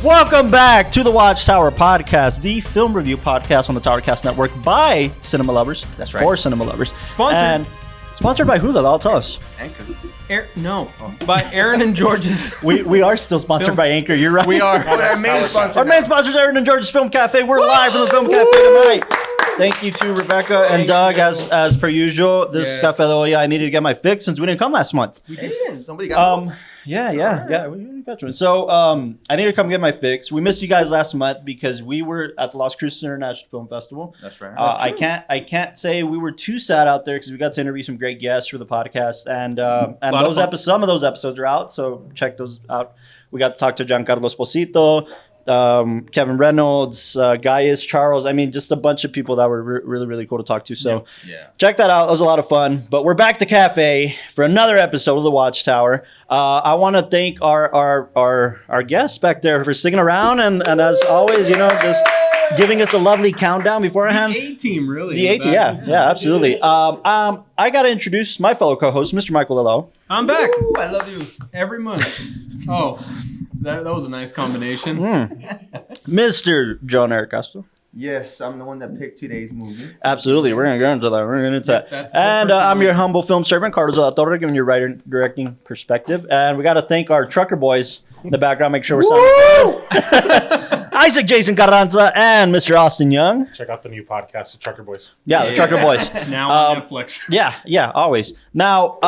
Welcome back to the WatchTower podcast, the film review podcast on the Towercast Network by cinema lovers. That's right. For cinema lovers. Sponsored by who, though? I'll tell us. Anchor. By Aaron and George's. We are still sponsored by Anchor. You're right. We are. Our main sponsor. Our main sponsor is Aaron and George's Film Cafe. We're live from the Film Cafe tonight. Thank you to Rebecca and Doug, as per usual. This Cafe de Olla, I needed to get my fix since we didn't come last month. We did. Somebody got Yeah. We got you. So, I need to come get my fix. We missed you guys last month because we were at the Las Cruces International Film Festival. That's right. I can't say we were too sad out there because we got to interview some great guests for the podcast, and some of those episodes are out. So check those out. We got to talk to Giancarlo Esposito, Kevin Reynolds, Gaius Charles. I mean, just a bunch of people that were really, really cool to talk to. So check that out. It was a lot of fun. But we're back to Cafe for another episode of the WatchTower. I want to thank our guests back there for sticking around and as always, just giving us a lovely countdown beforehand. The A-team, really. The A-team, yeah, absolutely. I got to introduce my fellow co-host, Mr. Michael Lillo. I'm back. Ooh, I love you. Every month. Oh, that was a nice combination. Mr. John Eric Castro. Yes, I'm the one that picked today's movie. Absolutely. We're going to go into that. And I'm your humble film servant, Carlos de la Torre, giving you a writer directing perspective. And we got to thank our trucker boys in the background. Make sure we're sounding good. Isaac Jason Carranza and Mr. Austin Young. Check out the new podcast, The Trucker Boys. Yeah, the Trucker Boys. Now on Netflix. Yeah, always. Now,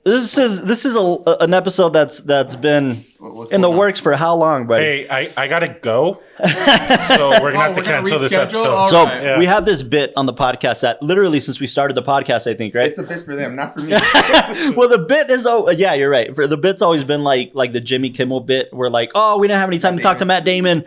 this is an episode that's been in the works for how long, buddy? Hey, I gotta go, so we're gonna have to cancel this episode. All So right. we have this bit on the podcast that literally since we started the podcast, I think, right? It's a bit for them, not for me. Well, the bit is yeah, you're right. For the bit's always been like the Jimmy Kimmel bit, where like, oh, we didn't have any time to talk to Matt Damon,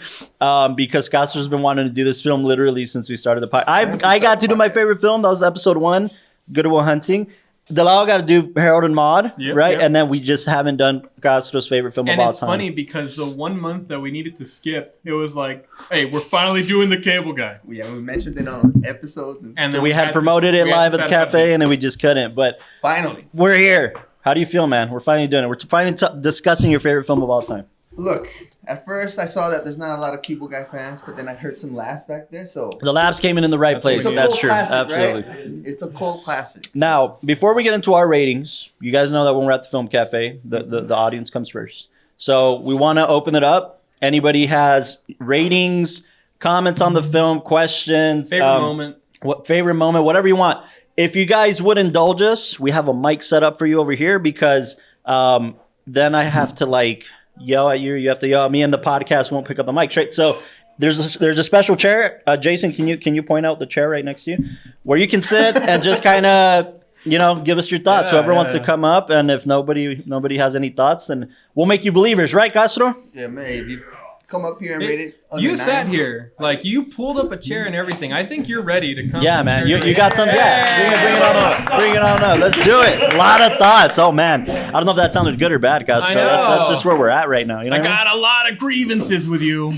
because Castro's been wanting to do this film literally since we started the podcast. I got to do my favorite film. That was episode 1, Good Will Hunting. Delao got to do Harold and Maude, right? Yep. And then we just haven't done Castro's favorite film of all time. And it's funny because the 1 month that we needed to skip, it was like, hey, we're finally doing The Cable Guy. Yeah, we mentioned it on episodes. And then we had promoted it live at the cafe, and then we just couldn't. But finally, we're here. How do you feel, man? We're finally doing it. We're finally discussing your favorite film of all time. Look, at first I saw that there's not a lot of Cable Guy fans, but then I heard some laughs back there. So the laughs came in the right place. That's true. Classic, absolutely. Right? It's a cult classic. Now, before we get into our ratings, you guys know that when we're at the film cafe, the audience comes first. So we want to open it up. Anybody has ratings, comments on the film, questions, favorite moment, whatever you want. If you guys would indulge us, we have a mic set up for you over here because then I have to yell at you. You have to yell at me, and the podcast won't pick up the mic. Right? So there's a special chair. Jason, can you point out the chair right next to you where you can sit and just kind of give us your thoughts. Whoever wants to come up, and if nobody has any thoughts, then we'll make you believers, right, Castro? Yeah, maybe. Come up here and rate it. You sat here, you pulled up a chair and everything. I think you're ready to come. Yeah, man, you got some. Yeah, bring it on up. Let's do it. A lot of thoughts. Oh man, I don't know if that sounded good or bad, Castro. That's just where we're at right now. I got a lot of grievances with you.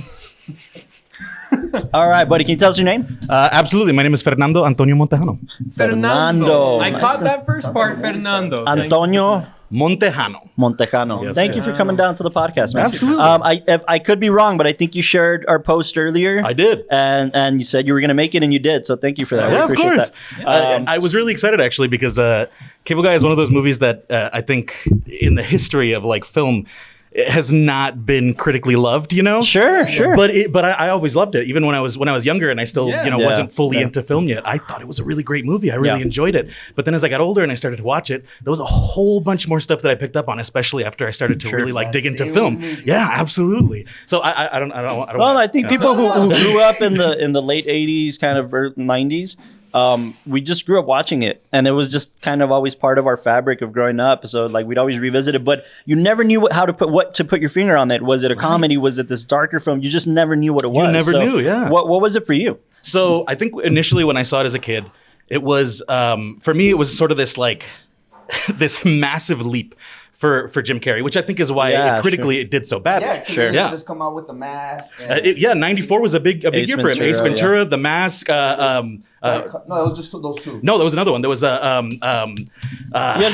All right, buddy. Can you tell us your name? Absolutely. My name is Fernando Antonio Montejano. Fernando. I caught that first part, Fernando. Antonio Montejano. Yes, Thank you for coming down to the podcast, man. Absolutely. I could be wrong, but I think you shared our post earlier. I did. And you said you were going to make it, and you did. So thank you for that. Yeah, we appreciate of course. That. I was really excited, actually, because Cable Guy is one of those movies that I think in the history of film it has not been critically loved, Sure. But I always loved it, even when I was younger and I still wasn't fully into film yet. I thought it was a really great movie. I really enjoyed it. But then as I got older and I started to watch it, there was a whole bunch more stuff that I picked up on, especially after I started to really dig into film. Yeah, absolutely. So I don't. Well, I think people who grew up in the late '80s, kind of 90s. We just grew up watching it, and it was just kind of always part of our fabric of growing up. So we'd always revisit it, but you never knew what to put your finger on it. Was it a comedy? Was it this darker film? You just never knew what it was. You never knew, yeah. What was it for you? So I think initially when I saw it as a kid, it was for me it was sort of this this massive leap for Jim Carrey, which I think is why critically it did so badly. Yeah, Sure. Yeah, just come out with the mask. Yeah, 94 was a big year for him. Ace Ventura, The Mask. No, it was just those two. No, there was another one. There was you had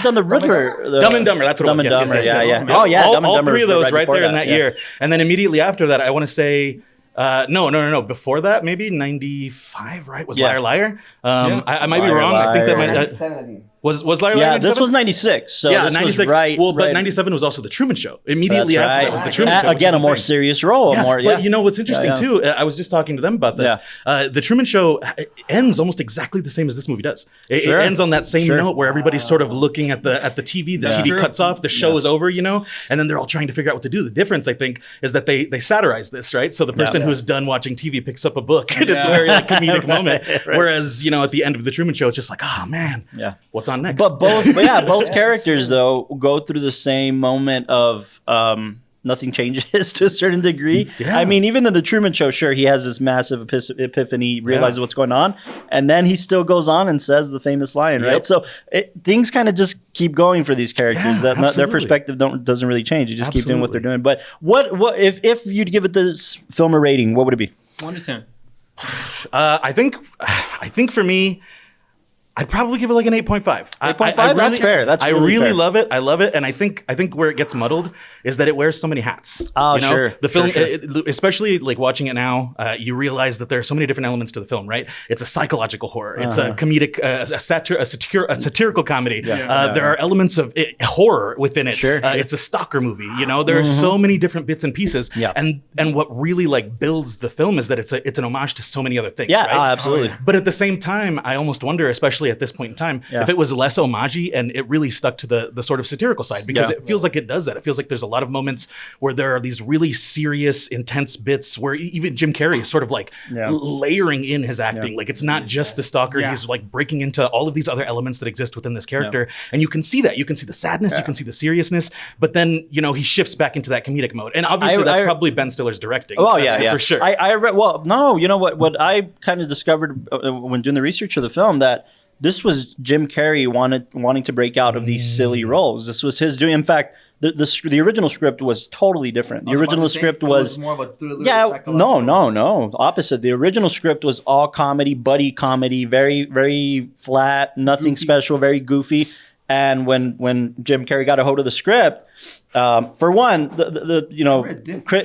done the Riddler. Dumb and Dumber. That's what Dumb it was. and Dumber. Yes. Yeah. Oh yeah, Dumb and all Dumber three of was those right there in that yeah. year, and then immediately after that, I want to say. No. Before that, maybe 95, right? Was Liar Liar? I might be wrong. I think that might. Was Liar Liar? Yeah, this was 96. So yeah, this 96. Was right. Well, but right. 97 was also the Truman Show. Immediately after that was the Truman Show. Again, a more serious role. But you know what's interesting too? I was just talking to them about this. The Truman Show ends almost exactly the same as this movie does. It ends on that same note where everybody's sort of looking at the TV. The TV cuts off. The show is over, you know, and then they're all trying to figure out what to do. The difference, I think, is that they satirize this, right? So the person who's done watching TV picks up a book, and it's a very like comedic moment. Whereas you know, at the end of the Truman Show, it's just like, oh man, what's on next? But both characters though go through the same moment of nothing changes to a certain degree. I mean, even in the Truman Show, sure, he has this massive epiphany, realizes what's going on, and then he still goes on and says the famous line, right? So things kind of just keep going for these characters. Their perspective doesn't really change. You just keep doing what they're doing. But what if you'd give it this film a rating? What would it be? 1 to 10. I think for me, I'd probably give it like an 8.5. 8.5? That's fair. I really love it. I love it. And I think where it gets muddled is that it wears so many hats. Oh, you know? sure. The film, especially like watching it now, you realize that there are so many different elements to the film, right? It's a psychological horror. It's a comedic, a satirical comedy. There are elements of horror within it. Sure. It's a stalker movie. You know, there are so many different bits and pieces. And what really like builds the film is that it's an homage to so many other things. Yeah, right? absolutely. But at the same time, I almost wonder, especially at this point in time, if it was less homage-y and it really stuck to the sort of satirical side, because it feels like it does that. It feels like there's a lot of moments where there are these really serious, intense bits where even Jim Carrey is sort of like layering in his acting. Like it's not just the stalker. He's like breaking into all of these other elements that exist within this character. And you can see that. You can see the sadness, you can see the seriousness, but then, you know, he shifts back into that comedic mode. And obviously that's probably Ben Stiller's directing. Oh, yeah. For sure. I read, you know what I kind of discovered when doing the research for the film, that this was Jim Carrey wanting to break out of these silly roles. This was his doing. In fact, the original script was totally different. The original script was more of a thriller. No. Opposite. The original script was all comedy, buddy comedy, very, very flat, nothing special, very goofy. And when Jim Carrey got a hold of the script, for one,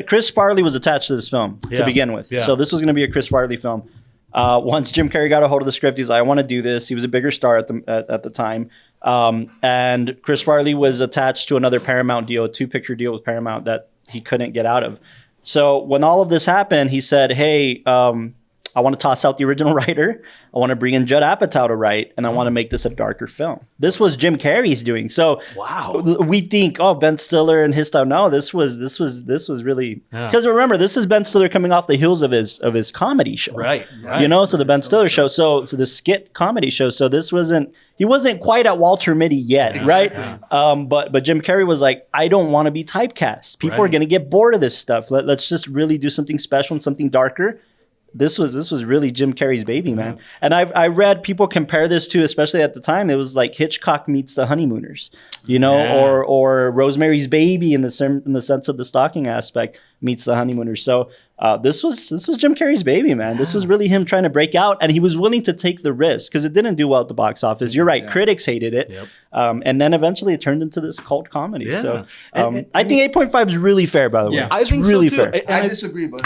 Chris Farley was attached to this film to begin with. So this was going to be a Chris Farley film. Once Jim Carrey got a hold of the script, he's like, I want to do this. He was a bigger star at the time. And Chris Farley was attached to another Paramount deal, a 2-picture deal with Paramount that he couldn't get out of. So when all of this happened, he said, hey, I want to toss out the original writer. I want to bring in Judd Apatow to write, and I want to make this a darker film. This was Jim Carrey's doing. So we think, Ben Stiller and his style. No, this was really, because remember, this is Ben Stiller coming off the heels of his comedy show, right? You know, so the Ben Stiller show, so the skit comedy show. So he wasn't quite at Walter Mitty yet, right? But Jim Carrey was like, I don't want to be typecast. People are going to get bored of this stuff. Let's just really do something special and something darker. This was really Jim Carrey's baby, man. And I read people compare this to, especially at the time, it was like Hitchcock meets The Honeymooners, you know, or Rosemary's Baby in the sense of the stalking aspect meets The Honeymooners. So this was Jim Carrey's baby, man. This was really him trying to break out, and he was willing to take the risk because it didn't do well at the box office. You're right, critics hated it, and then eventually it turned into this cult comedy. So I think 8.5 is really fair, by the way. I think really so too. fair. I disagree, but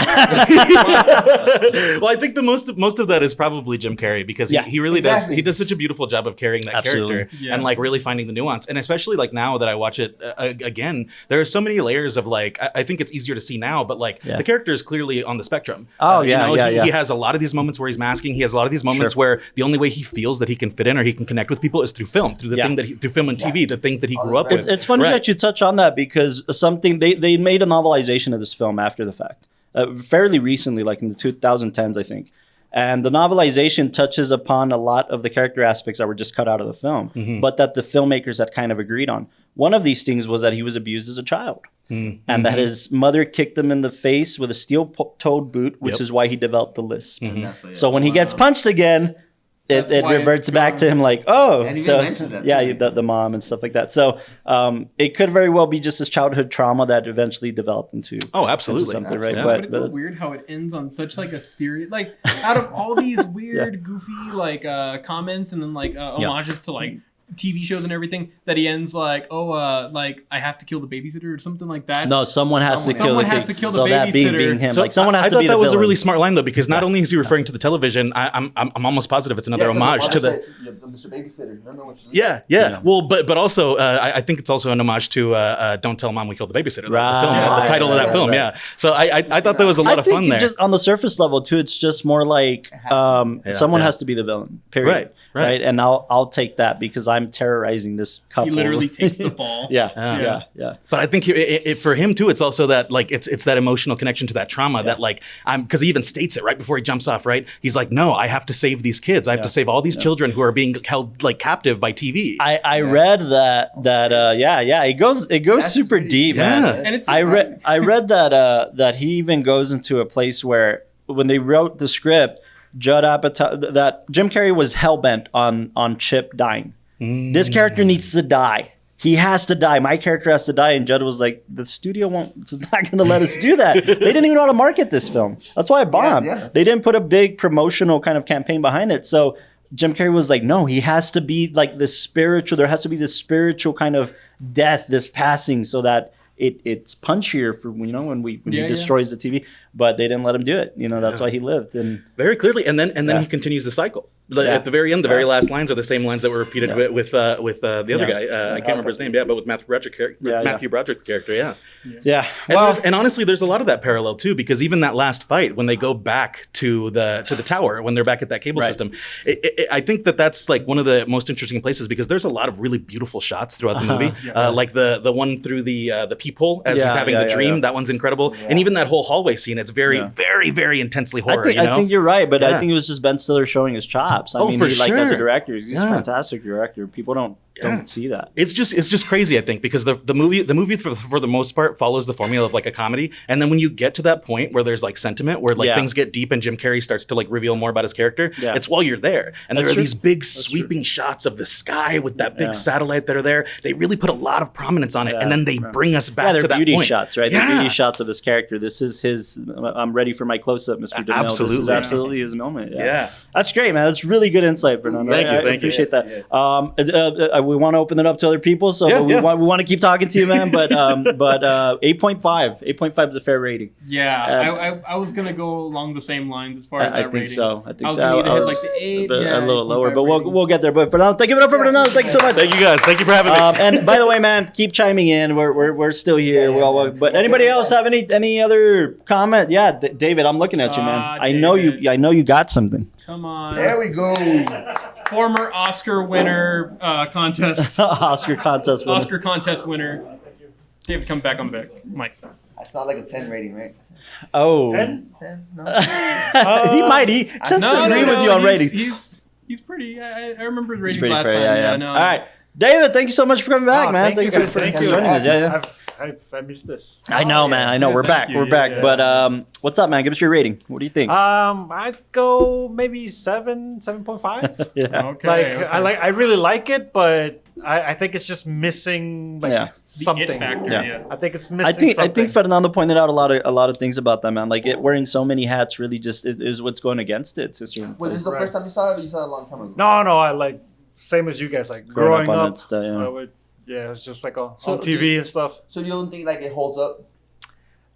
well, I think the most of that is probably Jim Carrey, because he really does. He does such a beautiful job of carrying that character and like really finding the nuance. And especially like now that I watch it again, there are so many layers of like, I think it's easier to see now, but like the character is clearly on the spectrum. He has a lot of these moments where he's masking. He has a lot of these moments where the only way he feels that he can fit in or he can connect with people is through film, through the thing that through film and TV, the things that he grew up with. It's funny that you touch on that, because something they made a novelization of this film after the fact, fairly recently, like in the 2010s, I think. And the novelization touches upon a lot of the character aspects that were just cut out of the film, but that the filmmakers had kind of agreed on. One of these things was that he was abused as a child, and that his mother kicked him in the face with a steel-toed boot, which is why he developed the lisp. So when he gets punched again, it reverts back to him like, oh, And he so even mentions that, yeah, too. the mom and stuff like that. So it could very well be just this childhood trauma that eventually developed into absolutely. into something, right? Yeah. But it's so weird how it ends on such like a serious, like out of all these weird, goofy like comments and then like homages to like TV shows and everything, that he ends like, like I have to kill the babysitter or something like that. No, someone has to kill Someone the has kid. to kill the So that being babysitter. him, So like someone has I to thought be the that was a villain. really smart line though, because not only is he referring to the television, I'm almost positive it's another homage to the. Mr. Babysitter. Remember when she's Yeah. Well, but also I think it's also an homage to Don't Tell Mom We Killed the Babysitter. The Right. film, the title of that film. Right. Yeah. So I thought there was a lot I of think fun there. just on the surface level too, it's just more like someone has to be the villain. Period. Right. And I'll take that because I'm terrorizing this couple. He literally takes the fall. Yeah. But I think for him too, it's also that like it's that emotional connection to that trauma that like because he even states it right before he jumps off. Right, he's like, no, I have to save these kids. I have to save all these children who are being held like captive by TV. I read that it goes That's super pretty- deep, Yeah. man. And it's I read that he even goes into a place where when they wrote the script, Judd Apatow, that Jim Carrey was hellbent on Chip dying. This character needs to die. He has to die. My character has to die. And Judd was like, the studio it's not going to let us do that. They didn't even know how to market this film. That's why it bombed. Yeah. They didn't put a big promotional kind of campaign behind it. So Jim Carrey was like, no, he has to be like this spiritual. There has to be this spiritual kind of death, this passing, so that it's punchier for when he destroys the TV. But they didn't let him do it. That's why he lived. And Very clearly, and then he continues the cycle. At the very end, the very last lines are the same lines that were repeated with the other guy. I can't remember his name, but with Matthew Broderick's character, yeah. And honestly, there's a lot of that parallel too, because even that last fight, when they go back to the tower, when they're back at that cable system, I think that's like one of the most interesting places because there's a lot of really beautiful shots throughout the movie, like the one through the peephole as he's having the dream. That one's incredible, and even that whole hallway scene. It's very, very, very intensely horror. I think you're right, but I think it was just Ben Stiller showing his chops. I mean, for like sure. as a director, he's a fantastic director. People don't see that. It's just crazy, I think, because the movie for the most part follows the formula of like a comedy, and then when you get to that point where there's like sentiment, where like things get deep, and Jim Carrey starts to like reveal more about his character, it's while you're there, and there are these big sweeping shots of the sky with that big satellite that are there. They really put a lot of prominence on it, and then they bring us back to that beauty point. shots, right? The beauty shots of his character. This is his. I'm ready for my close up, Mr. DeMille. Absolutely. This is absolutely his moment. Yeah, that's great, man. That's really good insight, Fernando. Thank you. I appreciate that. Yes. We want to open it up to other people, so we want to keep talking to you, man. But 8.5 is a fair rating. Yeah, I was gonna go along the same lines as far as that I think rating. so. I was gonna hit like the 8, a little lower, but 8.5 we'll get there. But Fernando, thank you for Fernando. Thank you so much. Thank you guys. Thank you for having me. And by the way, man, keep chiming in. We're still here. But anybody else have any other comment? Yeah, David, I'm looking at you, man. I know you got something. Come on. There we go. Former Oscar winner contest. Oscar contest winner. Oscar contest winner. David, come back on back. Mike. That's not like a 10 rating, right? Oh. 10? No. He might. He tends to agree with you on ratings. He's pretty. I remember his He's rating pretty last fair, time. yeah. All right. David, thank you so much for coming back, man. Thank you for joining us. Yeah. I missed this. I know, man. I know. We're back. We're back. Yeah. But what's up, man? Give us your rating. What do you think? I'd go maybe 7.5. Yeah. Okay. I really like it, but I think it's just missing something. The it factor, Yeah. I think it's missing. I think Fernando pointed out a lot of things about that, man. Like wearing so many hats really just is what's going against it. Was this the first time you saw it, or you saw it a long time ago? No. I like same as you guys. Like growing on up. it stuff, It's just like on TV and stuff. So you don't think like it holds up?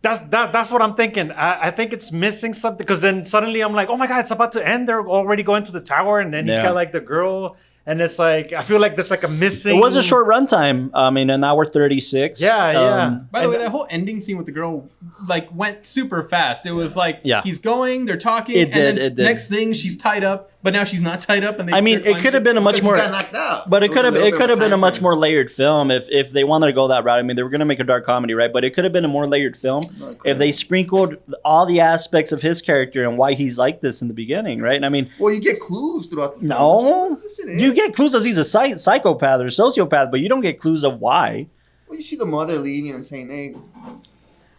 That's what I'm thinking. I think it's missing something because then suddenly I'm like, oh my god, it's about to end. They're already going to the tower, and then he's got like the girl, and it's like I feel like there's like a missing. It was a short runtime. I mean, an hour 36. Yeah. By the way, that whole ending scene with the girl like went super fast. It was like he's going, they're talking, It did. Next thing she's tied up, but now she's not tied up. And it could have been a much more. Got knocked out. But it could have been a much time more layered film if they wanted to go that route. I mean, they were going to make a dark comedy, right? But it could have been a more layered film if they sprinkled all the aspects of his character and why he's like this in the beginning, right? And I mean, well, you get clues throughout the film. no, Yes, it is. you get clues as he's a psychopath or sociopath, but you don't get clues of why. Well, you see the mother leaving and saying, "Hey."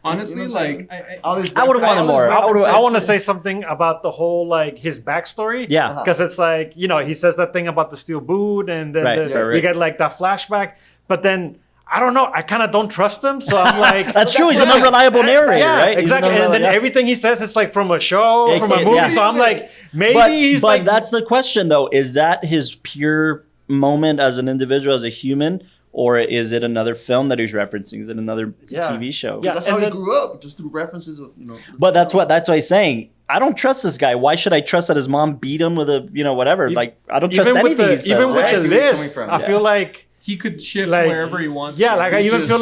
honestly, You know what I'm like saying? All these I would've wanted all these more. references I want to to- say something about the whole like his backstory. Yeah. Uh-huh. Because it's like, he says that thing about the steel boot, and then Right, we get like that flashback. But then I don't know. I kind of don't trust him, so I'm like, That's true. He's an unreliable narrator, yeah, right? He's an exactly. And then unreliable- yeah. everything he says is like from a show, Yeah, from a yeah, movie. yeah. So I'm like, maybe But, he's but like. that's the question, though. Is that his pure moment as an individual, as a human, or is it another film that he's referencing? Is it another Yeah. TV show? Yeah. That's and how he then- grew up, just through references of But that's what he's saying. I don't trust this guy. Why should I trust that his mom beat him with a whatever? Like I don't trust even with anything the, he says. even right? with I the see where you're list, coming from. I Yeah. feel like. he could shift Like, wherever he wants. Yeah, like I He's even just- feel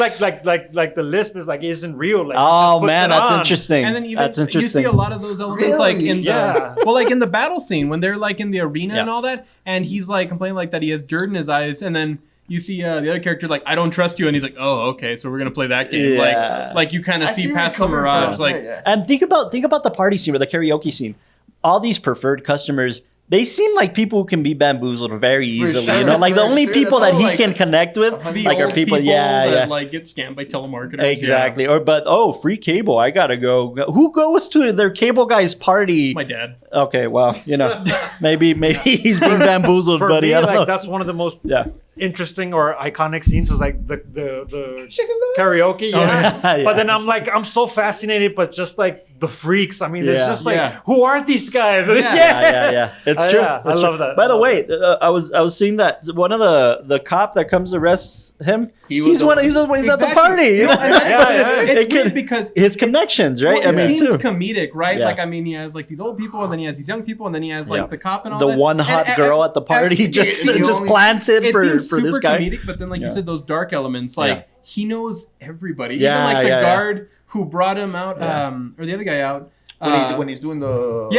like the lisp is like isn't real. Like he Oh just puts man, it that's on. interesting. And then even That's interesting. you see a lot of those elements Really? like in the Yeah. like in the battle scene when they're like in the arena Yeah. and all that, and he's like complaining like that he has dirt in his eyes, and then you see the other character like, I don't trust you, and he's like, oh okay, so we're gonna play that game. Yeah. Like you kind of I see where past you're the coming mirage. from. Like Yeah, yeah. And think about the party scene or the karaoke scene. All these preferred customers, they seem like people who can be bamboozled very easily. sure, like the for only sure. people That's that he all, like, can connect with, the like are old people, that yeah. like get scammed by telemarketers. Exactly. Or free cable. I gotta go. Who goes to their cable guy's party? Yeah. My dad. Okay, well, maybe he's being bamboozled, For buddy. me, I don't like know. that's one of the most Yeah. interesting or iconic scenes was like the karaoke. Yeah. Yeah. But then I'm so fascinated, but just like the freaks. I mean, Yeah. it's just like, Yeah. who are these guys? Yeah. Yeah. It's true. Yeah, It's I true. love that. By the way, I was seeing that one of the cop that comes to arrest him. He was He's the- one. He's at the Exactly. party. You know? Yeah. It's It weird could- because his connections, right? well, I mean, it seems too. comedic, right? Yeah. Like, I mean, he has like these old people, and then he has these young people, and then he has like Yeah. the cop and all The that. one hot And- girl at the party and- just you just only- planted it for seems super this guy. comedic, but then like Yeah. you said, those dark elements, like Yeah. he knows everybody. Yeah, Even like the yeah, yeah. guard who brought him out, Yeah. or the other guy out. When he's doing the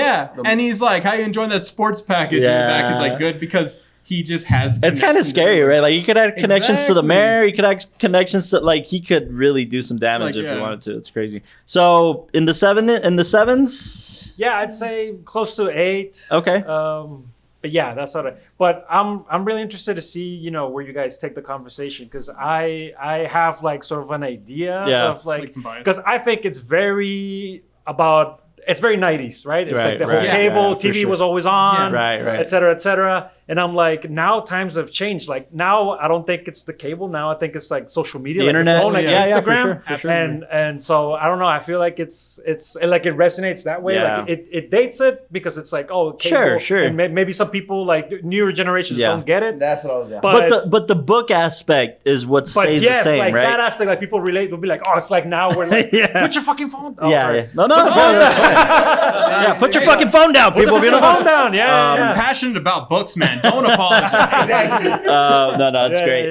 and he's like, "How you enjoying that sports package?" In the back, he's Yeah. like, "Good," because he just has. It's kind of connections scary, everywhere. right? Like you could have connections to the Exactly. mayor. You could have connections to like he could really do some damage Like, if he yeah. wanted to. It's crazy. So in the sevens, Yeah, I'd say close to 8. okay. But yeah, that's sort of. But I'm really interested to see where you guys take the conversation, because I have like sort of an idea Yeah. of like, Like some bias. because I think it's very 90s, right? It's Right, like the whole right. cable Yeah, for TV sure. was always on, Yeah. Right. et cetera, et cetera. And I'm like, now times have changed. Like now, I don't think it's the cable. Now I think it's like social media, The like internet. phone, like Yeah, for Instagram. sure, for sure. And so I don't know. I feel like it's like it resonates that way. Yeah. Like it dates it because it's like, oh, cable. Sure. And maybe some people like newer generations Yeah. don't get it. That's what I was. Yeah. But the book aspect is what but stays yes, the same, like right? that aspect, like people relate. Will be like, oh, it's like now we're like, Yeah. put your fucking phone. Oh, yeah, sorry. yeah. No, that's fine. Yeah, put your fucking phone down, people. Put If you your don't phone down. Yeah, I'm yeah. passionate about books, man. Don't apologize. Exactly. no, it's Yeah, great.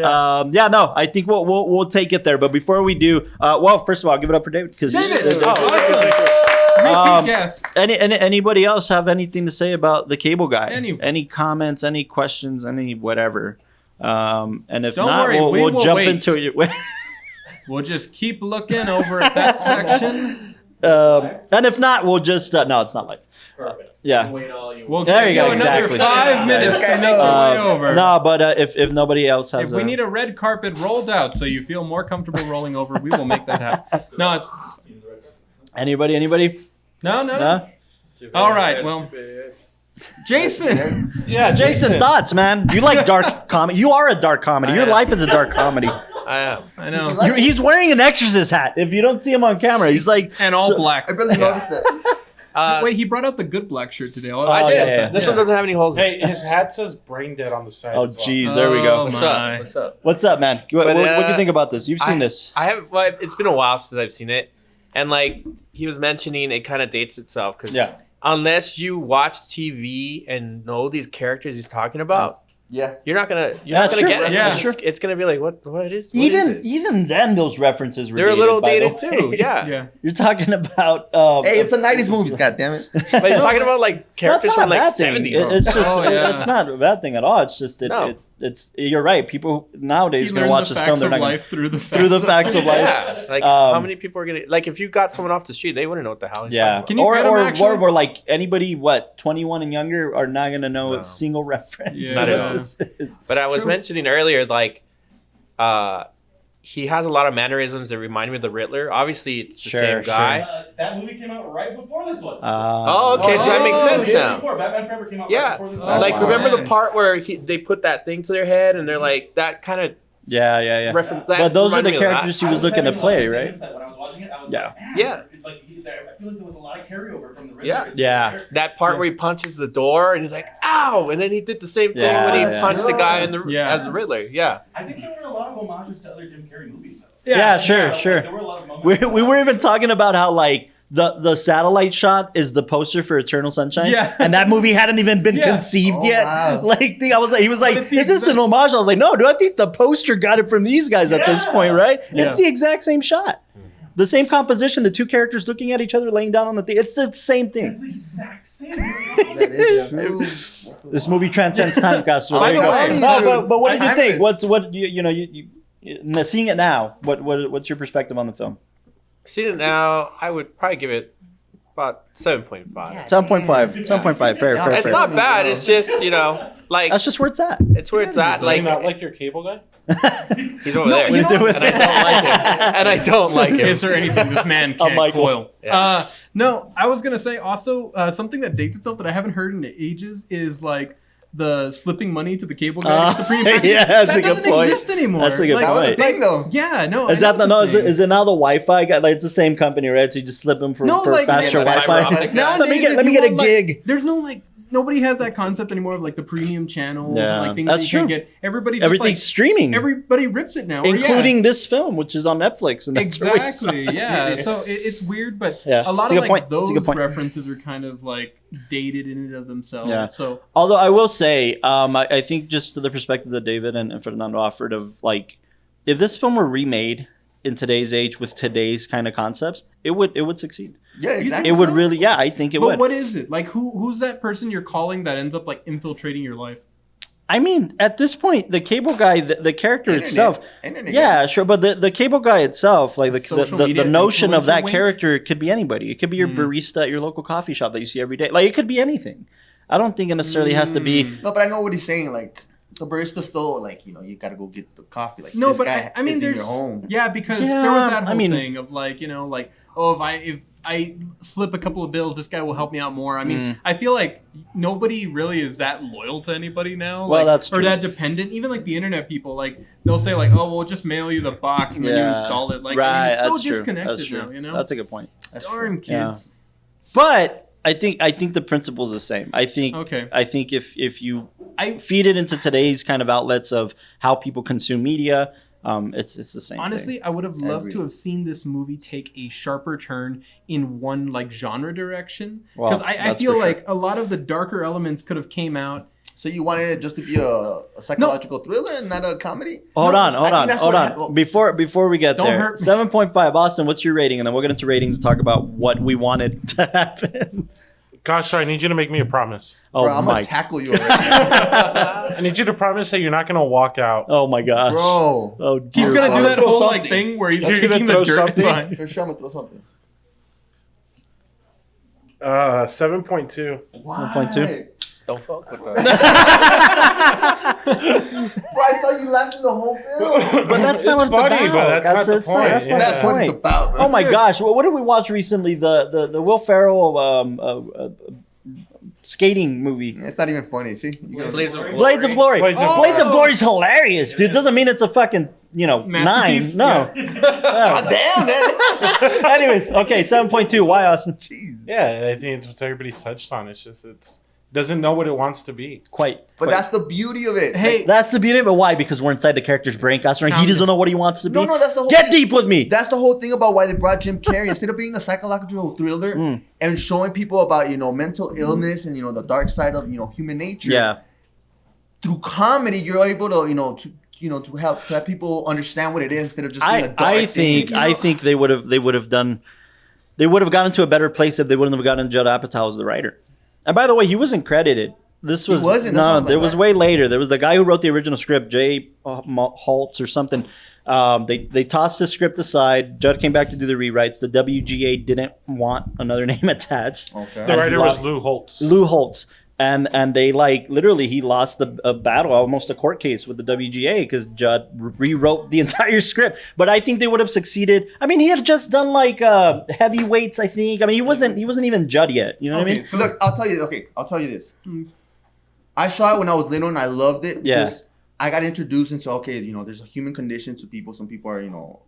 yeah. No, I think we'll take it there. But before we do, first of all, I'll give it up for David because David! Oh, Repeat guest. anybody else have anything to say about the cable guy? Anyone. Any comments? Any questions? Any whatever? And if Don't not, worry, we we'll will jump wait. into it. We'll just keep looking over at that section. And if not, we'll just no, it's not live. Yeah. We'll There you give go, another exactly. 5 minutes This to guy make your way knows. over. No, but if nobody else has, If we need a red carpet rolled out so you feel more comfortable rolling over, we will make that happen. No, it's anybody, no. no? All right, well, Jason. Yeah, Jason, thoughts, man? You like dark comedy? You are a dark comedy. Your am. life is a dark comedy. I am. I know. Like- He's wearing an exorcist hat. If you don't see him on camera, he's like And all black. I barely noticed that. Wait, he brought out the good black shirt today. I did. yeah. This one doesn't have any holes. in it. Hey, his hat says brain dead on the side. Oh, as well. jeez, there we go. Oh, What's my. up? What's up? What's up, man? What But, do you uh, think about this? You've seen this. I have. Well, it's been a while since I've seen it, and like he was mentioning, it kind of dates itself because Yeah. unless you watch TV and know these characters he's talking about, Yeah. you're not gonna Yeah, get sure, it. yeah. It's gonna be like what is Even then, those references were they're a little by the dated way. too. Yeah. Yeah. You're talking about. Hey, it's a '90s movies. God damn it. But he's talking about like That's characters not from a like bad thing. 70s. It's just Oh, yeah. it's not a bad thing at all. It's just No. it's you're right. People nowadays He gonna learned watch the this film. facts They're of not gonna, life through the through the facts of life. Yeah, like how many people are gonna like if you got someone off the street, they wouldn't know what the hell he's Yeah, talking Can you get 'em actually? or like anybody 21 and younger are not gonna know a single reference. Yeah. of Not at what all. this is. But I was True. mentioning earlier, like, he has a lot of mannerisms that remind me of the Riddler. Obviously, it's the same guy. That movie came out right before this one. So that makes sense now. Before Batman Forever came out Yeah, right before this one. like remember the part where they put that thing to their head and they're like that kind of reference. That But those are reminded the me of that. characters he was looking to play, right? When I was watching it, I was Yeah. like, Yeah. I feel like there was a lot of carryover from the Riddler. Yeah. Yeah. That part where he punches the door and he's like, "Ow!" and then he did the same thing Yeah, when he yeah. punched the guy in as the Riddler. Yeah. I think there were a lot of homages to other Jim Carrey movies, though. Yeah, sure. Like, there were a lot of moments. We were even talking about how like the satellite shot is the poster for Eternal Sunshine. Yeah. And that movie hadn't even been conceived Oh, yet. wow. Like he was like, it's the is this an homage? I was like, no, dude, I think the poster got it from these guys at this point, right? It's the exact same shot. The same composition, the two characters looking at each other, laying down on the thing. It's the same It's thing. the exact same. That is true. This movie transcends time, Castro. I'm There you go. telling you, No, dude. but what did you think? Timeless. What seeing it now? What's your perspective on the film? Seeing it now, I would probably give it about 7.5. 7.5. 7.5. Fair. It's not bad. It's just like That's just where it's at. it's where it's at. Like, Like not like your cable guy? he's over there, you know- and I don't like him. Is there anything this man can't Michael. coil? Yeah. No, I was gonna say also something that dates itself that I haven't heard in ages is like the slipping money to the cable guy with the premium package. yeah, that's that a good doesn't point. exist anymore. That's a good Like, That was a point. thing, though. Yeah, no. Is I that know no? the thing. Is it now the Wi-Fi guy? Like it's the same company, right? So you just slip them for faster yeah, fiber Wi-Fi. optic guy. let me Nowadays, get if a you want, like, gig. There's no like nobody has that concept anymore of like the premium channels Yeah, and like things that's that you can true. get. Everybody just Everything's like, streaming, everybody rips it now, or, including this film, which is on Netflix. And that's where we saw exactly. it. Yeah. So it's weird, but Yeah, a lot it's a of good like point. It's those a good point. references are kind of like dated in and of themselves. Yeah. So Although I will say, I think just to the perspective that David and Fernando offered of like, if this film were remade in today's age with today's kind of concepts, it would succeed. Yeah, exactly. It would really, yeah, I think it but would. what is it? Like who's that person you're calling that ends up like infiltrating your life? I mean, at this point, the cable guy, the character Internet. itself, Internet. yeah, sure, but the cable guy itself, like Social the media notion of influencer that wink? character, it could be anybody. It could be your barista at your local coffee shop that you see every day. Like it could be anything. I don't think it necessarily has to be. No, but I know what he's saying. Like the barista still, like you gotta go get the coffee. Like No, this but guy I mean, is in there's your home. yeah, because Yeah, there was that I whole mean- thing of like like if I slip a couple of bills, this guy will help me out more. I mean, I feel like nobody really is that loyal to anybody now. Well, like, that's or true. that dependent. Even like the internet people, like they'll say like, oh, we'll just mail you the box and then you Yeah. install it. Like, Right, I mean, it's so that's true. disconnected That's true. now. You know, That's a good point. That's darn true. Yeah. kids. But I think the principle's the same. I think Okay. I think if you feed it into today's kind of outlets of how people consume media, it's the same. Honestly, thing. I would have loved Agreed. to have seen this movie take a sharper turn in one like genre direction Well, because I that's feel for sure. like a lot of the darker elements could have came out. So you wanted it just to be a psychological thriller and not a comedy? Hold No, on. I think that's what happened. Before we get Don't there, hurt me. 7.5. Austin, what's your rating? And then we'll get into ratings and talk about what we wanted to happen. Gosh, I need you to make me a promise. Oh Bro, I'm gonna my, tackle you already. I need you to promise that you're not going to walk out. oh my gosh, Bro. Oh, He's dear gonna do Lord. that throw whole like something. thing where he's You're gonna kicking the throw dirt something? behind. For sure, I'm gonna throw something. 7.2. 7.2. Don't fuck with that. Bro, I saw you laughing the whole film. But that's not what it's funny, about. but that's not the point. That's not That's the what it's point. about, bro. Oh my gosh, what did we watch recently? The Will Ferrell skating movie. It's not even funny. See? You gotta- Blades of Blades of Glory. Blades of Blades of Glory. Glory is hilarious, dude. Doesn't mean it's a fucking, 9. Masterpiece? No. God damn, man. Anyways, okay, 7.2. Why, Austin? Yeah, I think it's what everybody's touched on. It's just, doesn't know what it wants to be. Quite. But that's the beauty of it. Hey, That's the beauty of it. Why? Because we're inside the character's brain, Castor, and he doesn't know what he wants to be. No, that's the whole Get thing. deep with me. That's the whole thing about why they brought Jim Carrey. Instead of being a psychological thriller and showing people about, mental illness and, the dark side of, human nature. Yeah. Through comedy, you're able to, to have people understand what it is instead of just being a dark I think they would have gotten to a better place if they wouldn't have gotten Judd Apatow as the writer. And by the way, he wasn't credited. This was wasn't? That's what I no. was There like, was what? way later. There was the guy who wrote the original script, Jay Holtz or something. They tossed the script aside. Judd came back to do the rewrites. The WGA didn't want another name attached. Okay. The writer was Lou Holtz. Lou Holtz. And they like literally he lost a battle, almost a court case with the WGA because Judd rewrote the entire script. But I think they would have succeeded. I mean, he had just done like heavyweights. I think. I mean, he wasn't even Judd yet. You know what I mean? So look, I'll tell you this. I saw it when I was little and I loved it. Yeah. Because I got introduced into there's a human condition to people. Some people are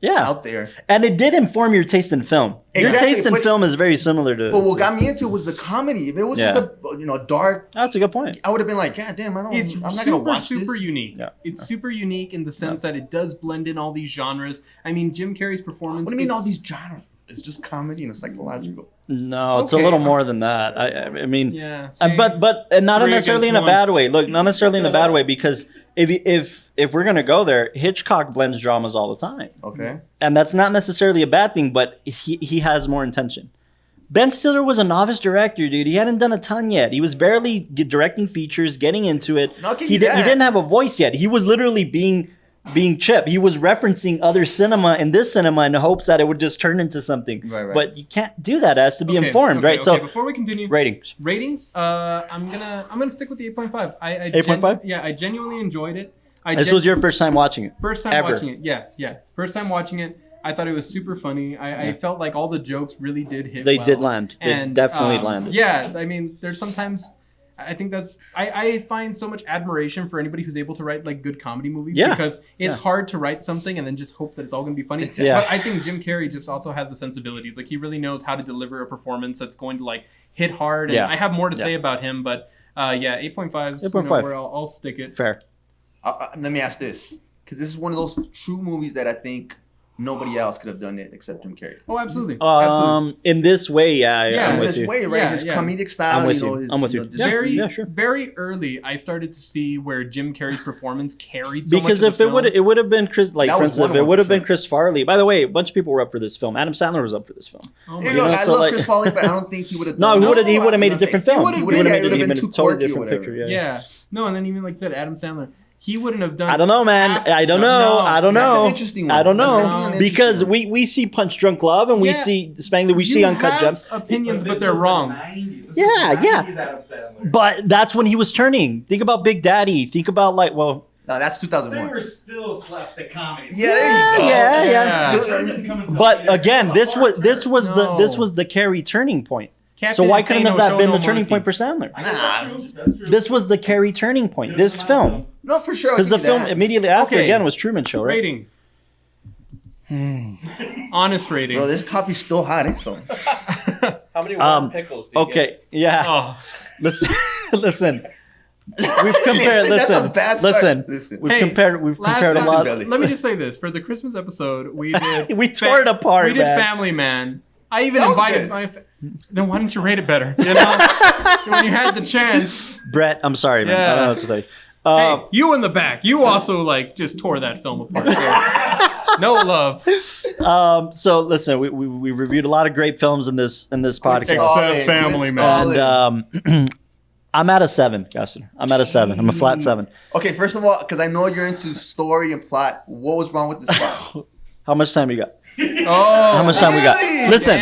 out there, and it did inform your taste in film. Your taste in film is very similar to. But what got me into it was the comedy. If it was just a dark, that's a good point. I would have been like, God damn, I'm not gonna watch this. Super unique. Yeah. It's super unique in the sense that it does blend in all these genres. I mean, Jim Carrey's performance. What do you mean all these genres? It's just comedy and psychological. No, it's a little more than that. I mean, but not necessarily in a bad way. Look, not necessarily in a bad way because. If we're gonna go there, Hitchcock blends dramas all the time. Okay. And that's not necessarily a bad thing, but he has more intention. Ben Stiller was a novice director, dude. He hadn't done a ton yet. He was barely directing features, getting into it. He didn't have a voice yet. He was literally being Chip. He was referencing other cinema in this cinema in the hopes that it would just turn into something. Right. But you can't do that. It has to be informed, right? Okay. So before we continue, ratings. I'm gonna stick with the 8.5. 8.5. I genuinely enjoyed it. This was your first time watching it. First time ever. watching it. Yeah. First time watching it. I thought it was super funny. I felt like all the jokes really did hit. They did land. They definitely landed. Yeah. I mean, there's sometimes. I think I find so much admiration for anybody who's able to write like good comedy movies because it's hard to write something and then just hope that it's all going to be funny. Yeah. But I think Jim Carrey just also has the sensibilities. Like he really knows how to deliver a performance that's going to like hit hard. And I have more to say about him, but 8.5 is where I'll stick it. Fair. Let me ask this, because this is one of those true movies that I think nobody else could have done it except Jim Carrey. Oh, absolutely. In this way, in this way, right? His comedic style, I'm with you. Very early, I started to see where Jim Carrey's performance carried so because much if it would have been Chris, like for instance, if it would have been Chris Farley. By the way, a bunch of people were up for this film. Adam Sandler was up for this film. I love Chris Farley, but I don't think he would have. He would have made a different film. He would have made a totally different picture. Yeah. No, and then even like I said, Adam Sandler. He wouldn't have done. I don't know, man. I don't know. That's an interesting one. I don't know because we see Punch Drunk Love and we see Spangler. We see Uncut Gems. Opinions, but they're wrong. Yeah. But that's when he was turning. Think about Big Daddy. Think about No, that's 2001. They were still slapstick comedies. Yeah. But again, this was the Carrey turning point. So why couldn't that have been the turning point for Sandler? This was the Carrey turning point. This film. No, for sure. Because the film immediately after again was Truman Show, right? Rating. Honest rating. Bro, this coffee's still hot. So. How many warm pickles do you get? Yeah. Listen. We've compared. Listen. We've compared a lot. Let me just say this: for the Christmas episode, we did. We tore it apart. We did Family Man. I even invited my. Then why didn't you rate it better? You know, when you had the chance. Brett, I'm sorry, man. I don't know what to say. Hey, you in the back. You also just tore that film apart. So no love. So listen, we reviewed a lot of great films in this podcast. Except Family Man. And I'm at a 7, Gaston. I'm at a 7. I'm a flat 7. Okay, first of all, because I know you're into story and plot, what was wrong with this plot? How much time you got? How much time we got? Listen.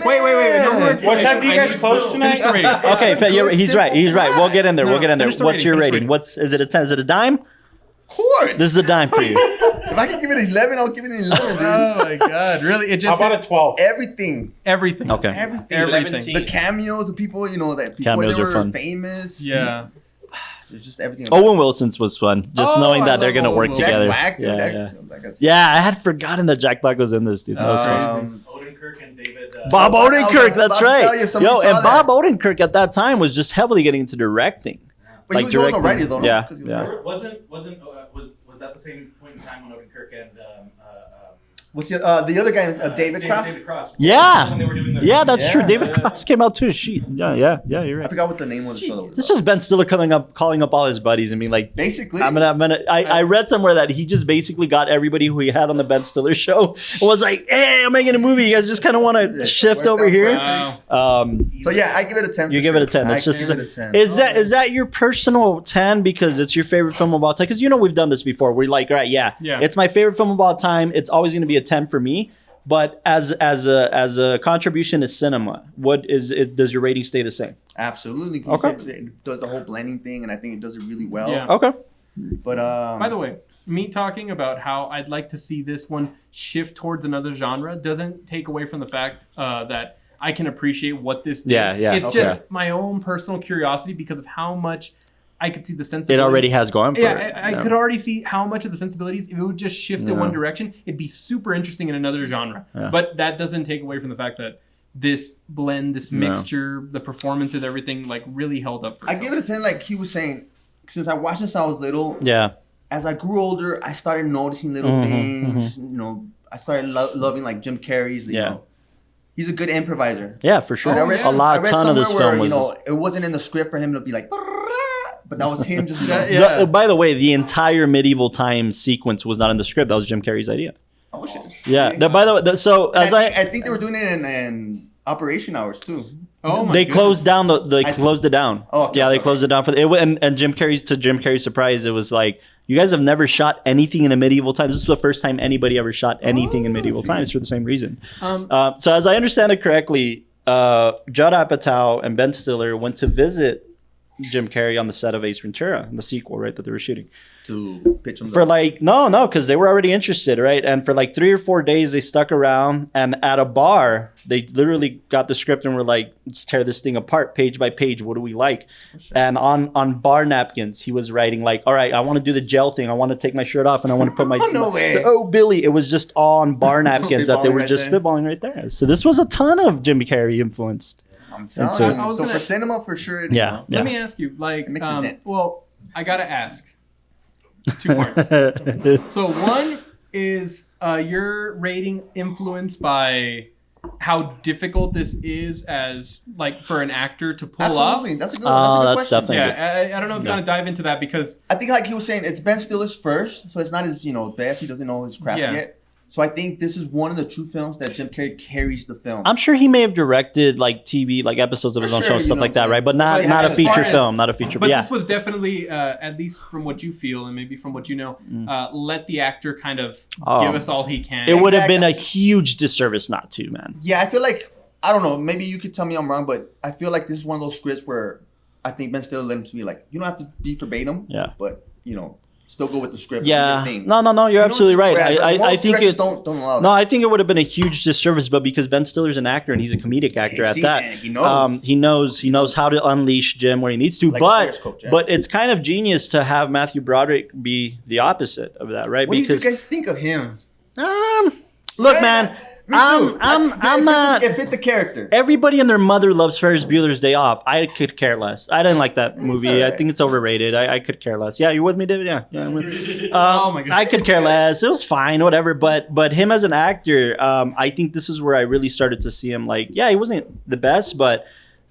Wait. What time do you guys close tonight? Okay, he's right. We'll get in there. What's your rating? Is it a 10? Is it a dime? Of course. This is a dime for you. If I can give it an 11, I'll give it an 11, dude. Oh my god, really? It just How about a 12? Everything. Okay. Everything. The cameos, the people, that before cameos they were fun. famous. Yeah. Just everything. Owen Wilson's was fun. Just knowing that they're gonna work together. Jack Black, Yeah, I had forgotten that Jack Black was in this, dude. That was fun. Odenkirk and David. Bob Odenkirk, that's right. Yo, and Bob Odenkirk at that time was just heavily getting into directing. But he was also a writer, though. Yeah. Was that the same point in time when Odenkirk and what's the other guy, David Cross? David Cross. Yeah. When they were doing That's true. David Cross came out too. Yeah, you're right. I forgot what the name was. This is just Ben Stiller calling up all his buddies and being like, basically, I read somewhere that he just basically got everybody who he had on the Ben Stiller show was like, hey, I'm making a movie. You guys just kind of want to shift over here. Wow. So yeah, I give it a 10. You give it a 10. It's just give it a 10. Is that your personal 10 because it's your favorite film of all time? Because we've done this before. We're like, all right, yeah, it's my favorite film of all time. It's always going to be a 10 for me. But as a contribution to cinema, what is it? Does your rating stay the same? Absolutely. Okay. It does the whole blending thing, and I think it does it really well. Yeah. Okay. But By the way, me talking about how I'd like to see this one shift towards another genre doesn't take away from the fact that I can appreciate what this did. Yeah. It's Okay. just my own personal curiosity because of how much I could see the sensibilities. It already has going for it. I could already see how much of the sensibilities, if it would just shift in one direction, it'd be super interesting in another genre. Yeah. But that doesn't take away from the fact that this blend, this mixture, the performances, everything, like really held up. For I give it a 10, like he was saying, since I watched since I was little. Yeah. As I grew older, I started noticing little things. You know, I started loving like Jim Carrey's. You know, he's a good improviser. Yeah, for sure. Oh, I read yeah. a ton of this where, film was. You know, it wasn't in the script for him to be like, but that was him just. By the way, the entire medieval times sequence was not in the script. That was Jim Carrey's idea. Oh shit. Yeah. By the way, so as I think they were doing it in operation hours too. Oh my they goodness. closed down they closed it down. Oh, okay, yeah, they okay. closed it down for and Jim Carrey's surprise, it was like, you guys have never shot anything in a medieval time. This is the first time anybody ever shot anything in medieval times for the same reason. So as I understand it correctly, Judd Apatow and Ben Stiller went to visit Jim Carrey on the set of Ace Ventura, the sequel, right, that they were shooting. To pitch him For like, no, because they were already interested, right? And for like 3 or 4 days, they stuck around, and at a bar, they literally got the script and were like, let's tear this thing apart page by page. What do we like? And on bar napkins, he was writing like, all right, I want to do the gel thing. I want to take my shirt off and I want to put my... No way. Oh, Billy. It was just all on bar napkins that they were right just there. spitballing right there. So this was a ton of Jim Carrey influenced. I'm telling so- you. I was So gonna- for cinema, for sure. Yeah. Let me ask you, like, It makes a dent. well, I gotta ask. 2 parts. So one is your rating influenced by how difficult this is as like for an actor to pull Absolutely. off. That's a good, Oh, that's a good that's question. definitely- Yeah, I don't know if you want to dive into that because I think like he was saying, it's Ben Stiller's first, so it's not his best. He doesn't know his craft Yeah. yet. So I think this is one of the true films that Jim Carrey carries the film. I'm sure he may have directed like TV, like episodes of his For own sure, show, you stuff know like what that, I'm right? saying? But not But not a as feature far as- film, not a feature. But Yeah, this was definitely, at least from what you feel and maybe from what you know, let the actor kind of give us all he can. it would have been a Exactly. huge disservice not to, man. Yeah, I feel like, I don't know, maybe you could tell me I'm wrong, but I feel like this is one of those scripts where I think Ben Stiller let him to be like, you don't have to be verbatim, Yeah. but, still go with the script. Yeah, do your thing. no, you're absolutely right. Whereas, like, I most think directors it. don't allow that. No, I think it would have been a huge disservice, but because Ben Stiller's an actor and he's a comedic actor at See, that, man, he knows. he knows how to unleash Jim where he needs to. Like a but player's coach, yeah. but it's kind of genius to have Matthew Broderick be the opposite of that, right? What do you because guys think of him? look, Right? man, Me too. I'm not. It fit the character. Everybody and their mother loves Ferris Bueller's Day Off. I could care less. I didn't like that movie. alright. I think it's overrated. I could care less. Yeah, you with me, David? Yeah. I'm with Oh my God. I could care less. It was fine, whatever. But him as an actor, I think this is where I really started to see him. Like, yeah, he wasn't the best, but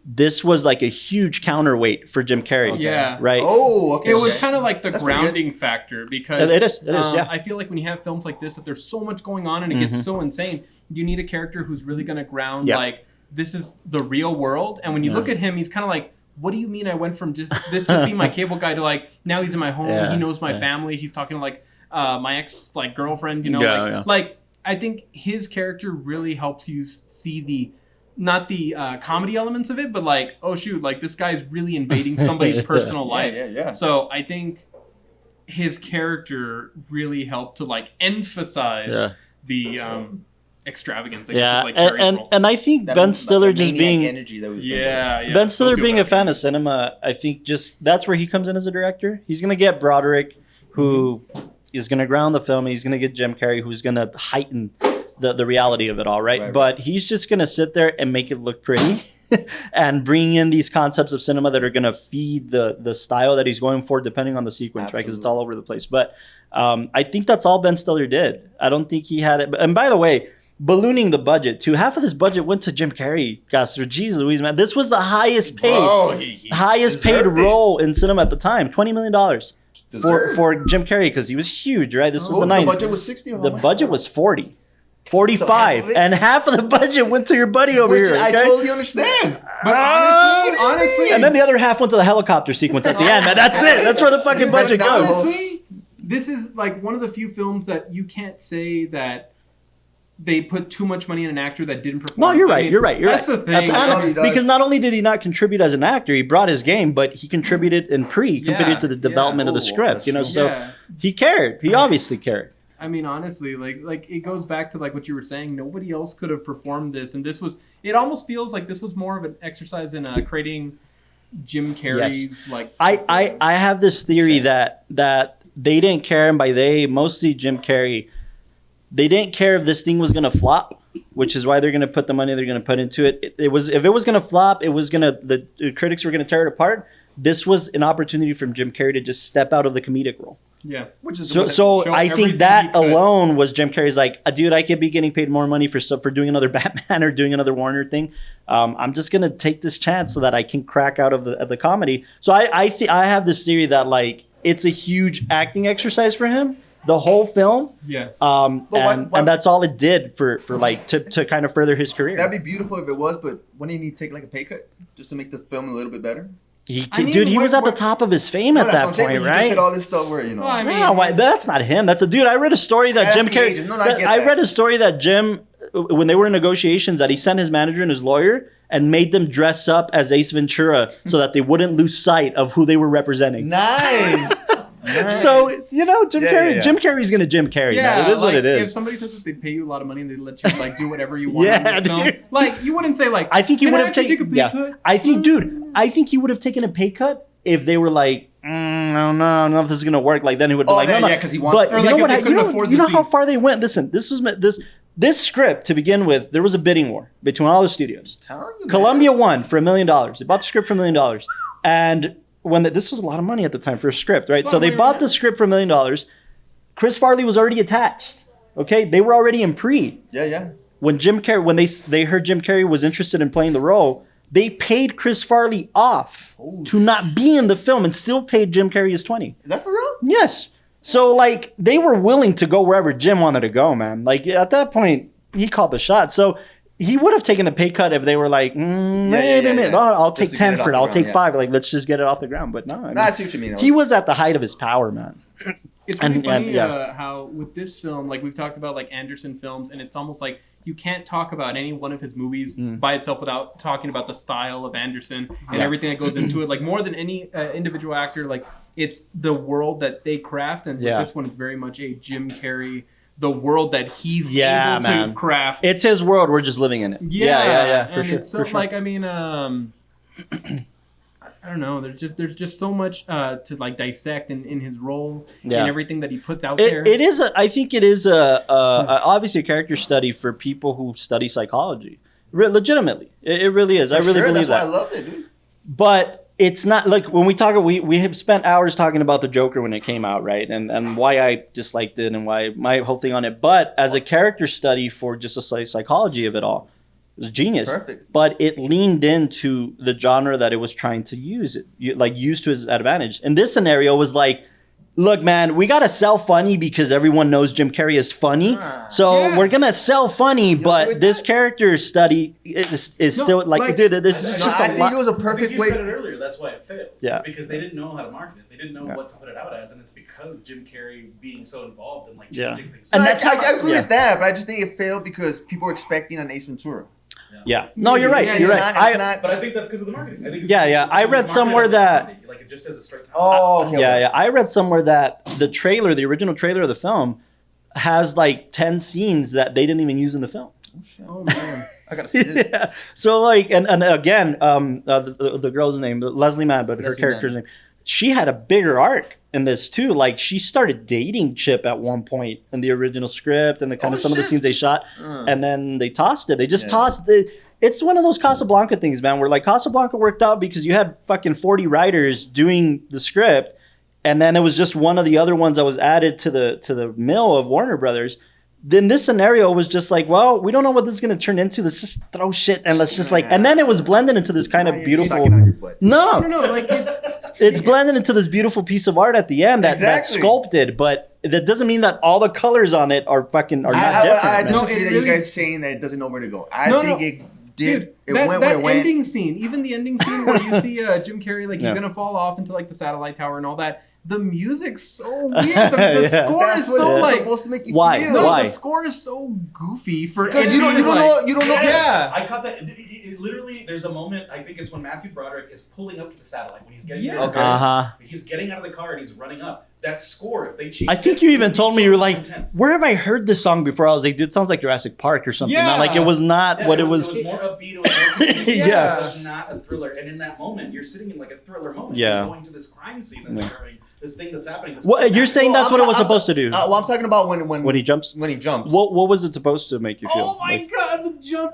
this was like a huge counterweight for Jim Carrey. Yeah. Right. Oh, okay. It was okay. kind of like the That's pretty grounding factor because It is, yeah. I feel like when you have films like this that there's so much going on and it gets so insane, you need a character who's really going to ground Yeah. like this is the real world. And when you look at him, he's kind of like, what do you mean I went from just being my cable guy to like now he's in my home, Yeah, he knows my yeah. family, he's talking to like my ex like girlfriend, Yeah. like I think his character really helps you see the not the comedy elements of it, but like, oh shoot, like this guy's really invading somebody's personal life. Yeah. So I think his character really helped to like emphasize the extravagance. I guess, Yeah, of, like, Carrey's role. and I think Ben Stiller just maniac being energy that was yeah. Ben Stiller being a Sociopath. fan of cinema, I think just that's where he comes in as a director. He's gonna get Broderick, who is gonna ground the film. He's gonna get Jim Carrey, who's gonna heighten the reality of it all, right? Right. But he's just gonna sit there and make it look pretty, and bring in these concepts of cinema that are gonna feed the style that he's going for, depending on the sequence, right? Because it's all over the place. But I think that's all Ben Stiller did. I don't think he had it. And by the way, ballooning the budget too. Half of this budget went to Jim Carrey. Gosh, Jesus Louise, man, this was the highest paid, Bro, he highest paid deserved it. role in cinema at the time. $20 million Deserved. for Jim Carrey because he was huge, right? This was the The 90s. budget was 60. The budget was 40. 45, So half of it- and half of the budget went to your buddy over Which here. I okay? totally understand. But honestly, And then the other half went to the helicopter sequence at the end, man. That's it. That's where the fucking budget goes. honestly, this is like one of the few films that you can't say that they put too much money in an actor that didn't perform. No, you're right. You're right. That's the thing. Because not only did he not contribute as an actor, he brought his game, but he contributed contributed to the development of the script. So he cared. He obviously cared. I mean, honestly, like it goes back to like what you were saying. Nobody else could have performed this, and this was. It almost feels like this was more of an exercise in creating Jim Carrey's like. I have this theory that they didn't care, and by they mostly Jim Carrey. They didn't care if this thing was gonna flop, which is why they're gonna put the money they're gonna put into it. It was if it was gonna flop, the critics were gonna tear it apart. This was an opportunity from Jim Carrey to just step out of the comedic role. Yeah, which is so I think that alone was Jim Carrey's like, dude, I could be getting paid more money for doing another Batman or doing another Warner thing. I'm just gonna take this chance so that I can crack out of the comedy. So I have this theory that like it's a huge acting exercise for him. The whole film, and that's all it did for like to kind of further his career. That'd be beautiful if it was, but wouldn't he need to take like a pay cut just to make the film a little bit better? He was at the top of his fame at that point, right? He said all this stuff where Well, I mean, that's not him. That's a dude. I read a story that Jim Carrey. I read a story that Jim, when they were in negotiations, that he sent his manager and his lawyer and made them dress up as Ace Ventura so that they wouldn't lose sight of who they were representing. Nice. So Jim Carrey. Jim Carrey's gonna Jim Carrey. Yeah, it is what it is. If somebody says that they pay you a lot of money and they let you like do whatever you want in this film, like you wouldn't say like. I think you would have taken a pay cut. I think he would have taken a pay cut if they were like, I don't know if this is gonna work. Like then he would be like, no, because he wants. But you know how far they went. Listen, this script to begin with. There was a bidding war between all the studios. Columbia won for $1 million. They bought the script for $1 million, and this was a lot of money at the time for a script, right? So they bought the script for $1 million. Chris Farley was already attached. Okay, they were already in pre. Yeah. When they heard Jim Carrey was interested in playing the role, they paid Chris Farley off to not be in the film and still paid Jim Carrey his 20. Is that for real? Yes. So like they were willing to go wherever Jim wanted to go, man. Like at that point, he called the shot. So. He would have taken a pay cut if they were like, maybe. No, I'll take 10 for it. I'll take 5. Like, let's just get it off the ground. But no, I see what you mean. He was at the height of his power, man. It's really funny how with this film, like we've talked about like Anderson films, and it's almost like you can't talk about any one of his movies by itself without talking about the style of Anderson and everything that goes into it. Like more than any individual actor, like it's the world that they craft. And with this one, it's very much a Jim Carrey. The world that he's able to craft. It's his world. We're just living in it. Yeah. For sure. It's so like, I mean, I don't know. There's just so much to like dissect in his role and everything that he puts out there. I think it is obviously a character study for people who study psychology. Legitimately, it really is. I really believe that. That's why I loved it, dude. But it's not like when we talk, we have spent hours talking about the Joker when it came out, right? And why I disliked it and why my whole thing on it. But as a character study for just a psychology of it all, it was genius. Perfect. But it leaned into the genre that it was trying to use to his advantage. And this scenario was like, look, man, we gotta sell funny because everyone knows Jim Carrey is funny. So we're gonna sell funny, but this character study is still like, dude, this is just I think it was a perfect way. You said it earlier. That's why it failed. Yeah. It's because they didn't know how to market it. They didn't know what to put it out as, and it's because Jim Carrey being so involved in like changing things. And that's I agree with that, but I just think it failed because people were expecting an Ace Ventura. Yeah. No, you're right. You're right. But I think that's because of the marketing. I think I read somewhere that like it just has a straight. I read somewhere that the original trailer of the film, has like 10 scenes that they didn't even use in the film. Oh man, I gotta see this. Yeah. So like, and again, the girl's name, Leslie Mann, but her character's name, she had a bigger arc in this too. Like she started dating Chip at one point in the original script and the kind of some of the scenes they shot, and then they tossed it. They just tossed the. It's one of those Casablanca things, man, where like Casablanca worked out because you had fucking 40 writers doing the script, and then it was just one of the other ones that was added to the mill of Warner Brothers. Then this scenario was just like, well, we don't know what this is going to turn into. Let's just throw shit and let's just like, and then it was blended into this kind of beautiful. No, like it's blended into this beautiful piece of art at the end that's sculpted, but that doesn't mean that all the colors on it are not different. I disagree that you guys saying that it doesn't know where to go. I think it did. Dude, that ending scene, even the ending scene where you see Jim Carrey, like he's gonna fall off into like the satellite tower and all that. the music's so weird. The score That's is what so it's like. supposed to make you Why? feel. No, Why? the score is so goofy for Because it you don't being know. Yeah. I caught that. It literally, there's a moment. I think it's when Matthew Broderick is pulling up to the satellite when he's getting Yeah. out of the car. Uh-huh. He's getting out of the car and he's running up. That score, if they change, I think you even told me, you were like, where have I heard this song before? I was like, dude, it sounds like Jurassic Park or something. Yeah. Not like it was not what it was. It was more upbeat. It was more Yeah. It was not a thriller. And in that moment, you're sitting in like a thriller moment. Yeah. He's going to this crime scene that's occurring. This thing that's happening. What you're saying? That's what it was supposed to do. Well, I'm talking about when he jumps. When he jumps. What was it supposed to make you feel? Oh my Like- god, the jump!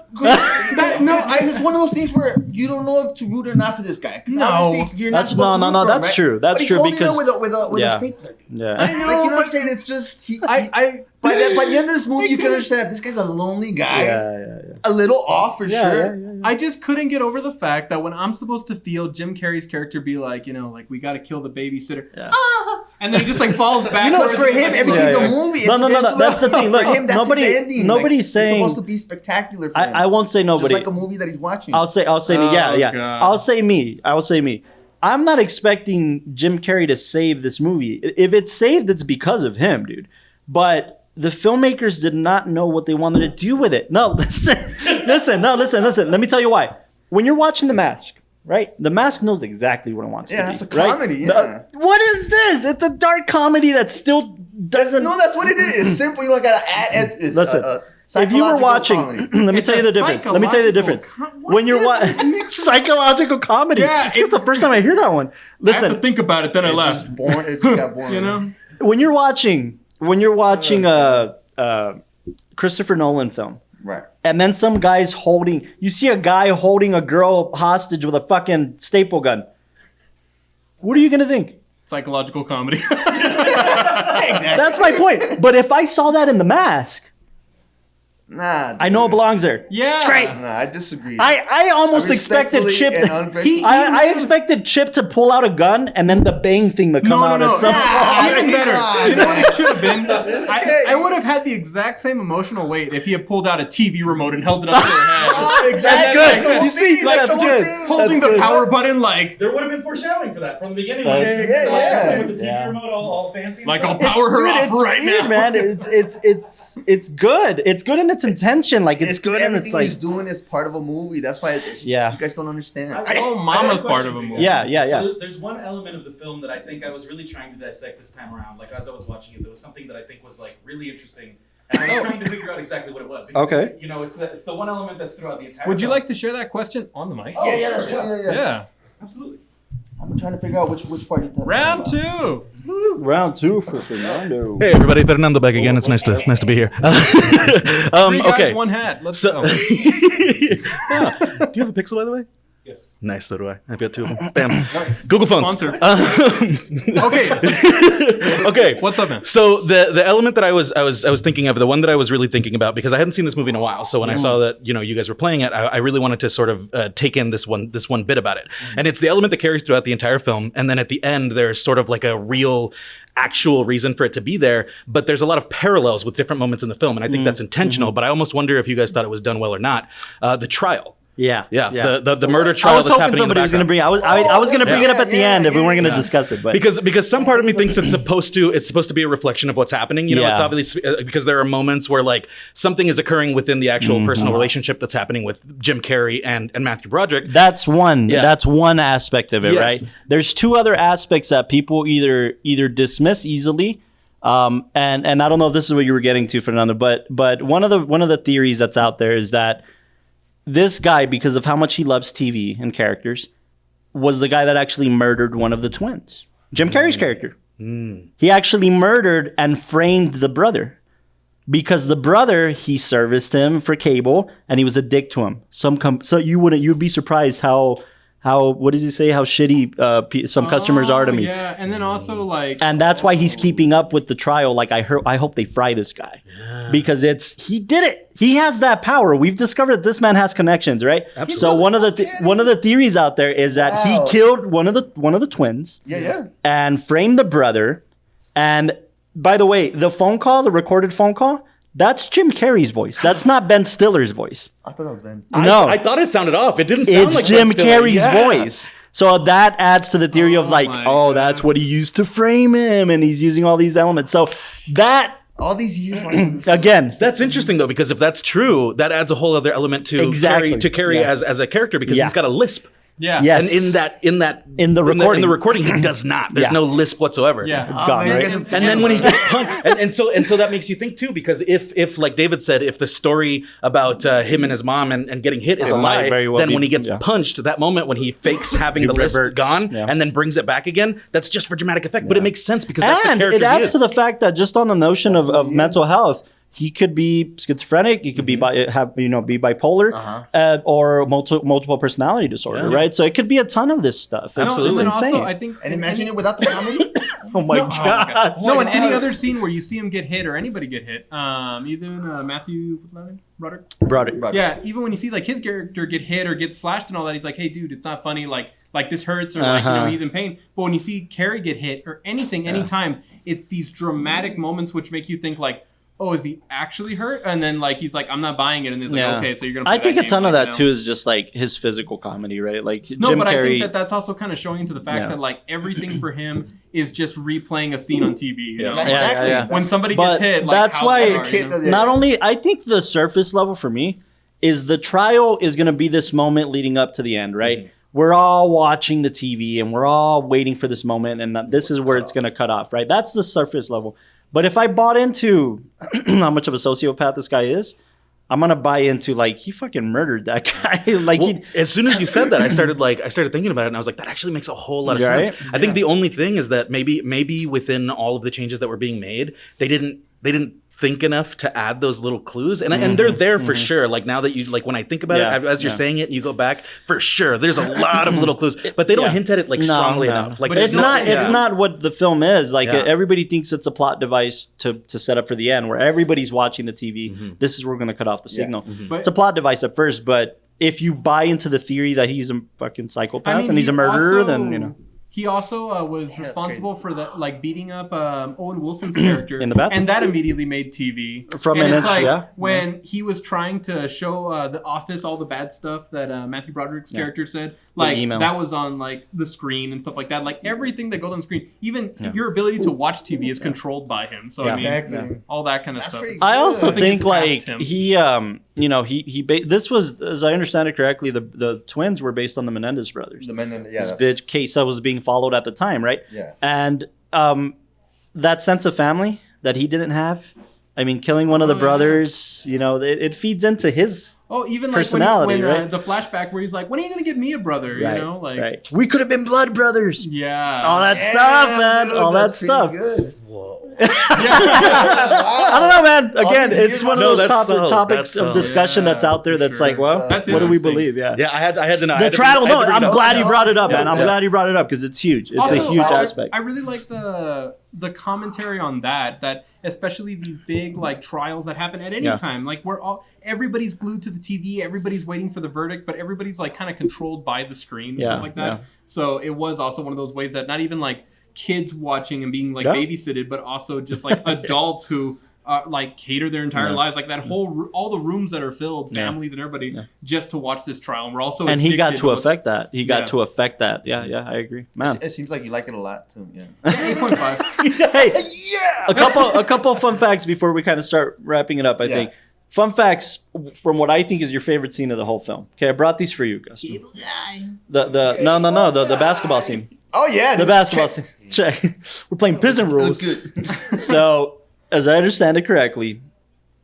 It's one of those things where you don't know if to root or not for this guy. 'Cause No. obviously you're not That's supposed to root for him, that's right? true. That's but he's true holding because it with a yeah. stapler. Yeah. I know, Like, you know what but I'm saying? It's just I by the end of this movie, you can understand this guy's a lonely guy, Yeah. a little off for sure. I just couldn't get over the fact that when I'm supposed to feel Jim Carrey's character be like, like we got to kill the babysitter, Yeah. and then he just like falls back. Because for him, everything's Yeah. a movie. No, that's the thing. Look, for him, that's nobody- his ending. nobody's It's saying- supposed to be spectacular for him. I won't say nobody. Just like a movie that he's watching. I'll say me. Oh, Yeah. God. I'll say me. I'm not expecting Jim Carrey to save this movie. If it's saved, it's because of him, dude. But the filmmakers did not know what they wanted to do with it. No, listen. Let me tell you why. When you're watching The Mask, right? The Mask knows exactly what it wants to be. Yeah, that's a right? comedy, yeah. What is this? It's a dark comedy that still doesn't. No, that's what it is. It's simple. You don't gotta add. It's, Listen, if you were psychological watching, comedy. let me tell you the difference. Let me tell you the difference. When you're watching psychological comedy, Yeah, it's the first time I hear that one. I have Listen, to think about it, then I It's laugh. just boring. It just got boring. You know, when you're watching a Christopher Nolan film, Right. and then some guy's you see a guy holding a girl hostage with a fucking staple gun. What are you gonna think? psychological comedy. Exactly. That's my point. But if I saw that in The Mask, Nah. I know it belongs there. Yeah. It's great. Nah, I disagree. I almost expected Respectfully Chip. and ungratefully- I expected Chip to pull out a gun and then the bang thing to come out at some Even better. God. You know what it should have been? okay. I would have had the exact same emotional weight if he had pulled out a TV remote and held it up to her head. Oh, exactly. That's good. That's the whole You see, thing. that's the whole good. thing. Holding That's the good. power button like There would have been foreshadowing for that from the beginning. That's- Yeah. With the TV Yeah. remote all fancy. and Like, stuff. I'll power her off it's right weird, now. man. It's good. It's good in its intention. Like it's good and Everything it's like he's doing is part of a movie. That's why Yeah. you guys don't understand. Oh, Mama's part of a movie. Yeah. So there's one element of the film that I think I was really trying to dissect this time around. Like as I was watching it, there was something that I think was like really interesting, and I was trying to figure out exactly what it was. Because, Okay. You know, it's the one element that's throughout the entire. Would you film. like to share that question on the mic? Yeah, that's true. Yeah. Yeah. Absolutely. I'm trying to figure out which part you Round 2. round 2 for Fernando. Hey everybody, Fernando back again. It's nice to be here. Three guys, Okay. one hat. Let's So, go. do you have a Pixel by the way? Yes. Nice, so do I. I've got 2 of them. Bam. Google Phones. Sponsor. Um, Okay. okay. What's up, man? So the element that I was thinking of, the one that I was really thinking about, because I hadn't seen this movie in a while. So when I saw that you guys were playing it, I really wanted to sort of take in this one bit about it. And it's the element that carries throughout the entire film. And then at the end, there's sort of like a real actual reason for it to be there, but there's a lot of parallels with different moments in the film, and I think that's intentional. But I almost wonder if you guys thought it was done well or not. The trial. Yeah. The murder I trial was that's hoping happening somebody in was the going to background. bring. I was going to bring it up at the end if we weren't going to yeah. discuss it, but Because some part of me thinks it's supposed to be a reflection of what's happening. You know, it's Yeah. obviously because there are moments where like something is occurring within the actual personal relationship that's happening with Jim Carrey and Matthew Broderick. that's one. Yeah. That's one aspect of it, Yes. right? There's 2 other aspects that people either dismiss easily. And I don't know if this is what you were getting to, Fernando, but one of the theories that's out there is that this guy, because of how much he loves TV and characters, was the guy that actually murdered one of the twins, Jim Carrey's character. He actually murdered and framed the brother because the brother, he serviced him for cable and he was a dick to him. So you'd be surprised how what does he say? How shitty some customers are to me. Yeah, and then also like. And that's why he's keeping up with the trial. Like I hope they fry this guy because he did it. He has that power. We've discovered that this man has connections, right? Absolutely. So one of the theories out there is that Wow. he killed one of the twins Yeah. and framed the brother. And by the way, the recorded phone call, that's Jim Carrey's voice. That's not Ben Stiller's voice. I thought that was Ben. No, I thought it sounded off. It didn't sound it's like Jim Ben Stiller. Carrey's Yeah. voice. So that adds to the theory of like, God. that's what he used to frame him, and he's using all these elements. So that all these years again, that's interesting though, because if that's true, that adds a whole other element to Carrie as a character, because he's got a lisp. Yeah. Yes. And in the recording, he does not. There's no lisp whatsoever. Yeah. It's gone, right? And then when he gets punched, and so that makes you think too, because if like David said, if the story about him and his mom and getting hit is a lie, then when he gets punched, that moment when he fakes having the lisp gone and then brings it back again, that's just for dramatic effect. But it makes sense because that's the character. It adds to the fact that just on the notion of mental health, he could be schizophrenic. He could be bipolar, or multiple personality disorder, right? So it could be a ton of this stuff. Absolutely, it's insane. Also, I think, and imagine it without the comedy. Oh my god! No, in any other scene where you see him get hit or anybody get hit, even Matthew Broderick. Yeah, even when you see like his character get hit or get slashed and all that, he's like, "Hey, dude, it's not funny. Like this hurts, or like he's in pain." But when you see Carrie get hit or anything, anytime, it's these dramatic moments which make you think like, oh, is he actually hurt? And then like he's like, I'm not buying it, and it's like, okay, so you're gonna. I think a ton of that too is just like his physical comedy, right? Like Jim Carrey. I think that's also kind of showing to the fact that like everything for him is just replaying a scene on TV. You know? Exactly. When somebody gets hit, like that's why not only I think the surface level for me is the trial is going to be this moment leading up to the end, right? Mm-hmm. We're all watching the TV and we're all waiting for this moment, and this is where it's going to cut off, right? That's the surface level. But if I bought into how much of a sociopath this guy is, I'm gonna buy into like he fucking murdered that guy. As soon as you said that, I started thinking about it, and I was like, that actually makes a whole lot of sense. I think the only thing is that maybe within all of the changes that were being made, they didn't think enough to add those little clues, and they're there for sure. Like now that you like when I think about it, as you're saying it, and you go back for sure. There's a lot of little clues, but they don't hint at it like strongly enough. Like but it's not what the film is. Like everybody thinks it's a plot device to set up for the end, where everybody's watching the TV. Mm-hmm. This is where we're gonna cut off the signal. Mm-hmm. It's a plot device at first, but if you buy into the theory that he's a fucking psychopath and he's a murderer, then you know. He also was responsible for the beating up Owen Wilson's character in the bathroom, and that immediately made TV. When he was trying to show The Office all the bad stuff that Matthew Broderick's character said, that was on like the screen and stuff like that. Like everything that goes on screen, even your ability to watch TV is controlled by him. So I mean, all that kind of stuff. I also think like he this was, as I understand it correctly, the twins were based on the Menendez brothers. The Menendez, this big case that was being followed at the time, right? Yeah. And that sense of family that he didn't have. I mean, killing one of the brothers, it feeds into his even personality, like when, right? The flashback where he's like, "When are you gonna give me a brother?" Right, you know, like right. We could have been blood brothers. Yeah. All that stuff, man. Dude, all that stuff. Good. Whoa. I don't know, man. Again, it's one of those topics of discussion that's out there. That's like, well, what do we believe? Yeah. Yeah, I had to know. The trial. No, I'm glad you brought it up, man. I'm glad you brought it up because it's huge. It's also, a huge aspect. I really like the commentary on that especially these big like trials that happen at any time. Like everybody's glued to the TV, everybody's waiting for the verdict, but everybody's like kind of controlled by the screen and stuff like that. Yeah. So it was also one of those ways that not even like kids watching and being like babysitted, but also just like adults who like cater their entire lives, like that whole all the rooms that are filled, families and everybody, just to watch this trial. And we're also he got to affect that. He got to affect that. Yeah, I agree, man. It seems like you like it a lot too. Yeah, 8.5. Hey, a couple fun facts before we kind of start wrapping it up. I think fun facts from what I think is your favorite scene of the whole film. Okay, I brought these for you, Gus. The basketball scene. Oh yeah, the basketball scene. Check. We're playing prison rules. So, as I understand it correctly,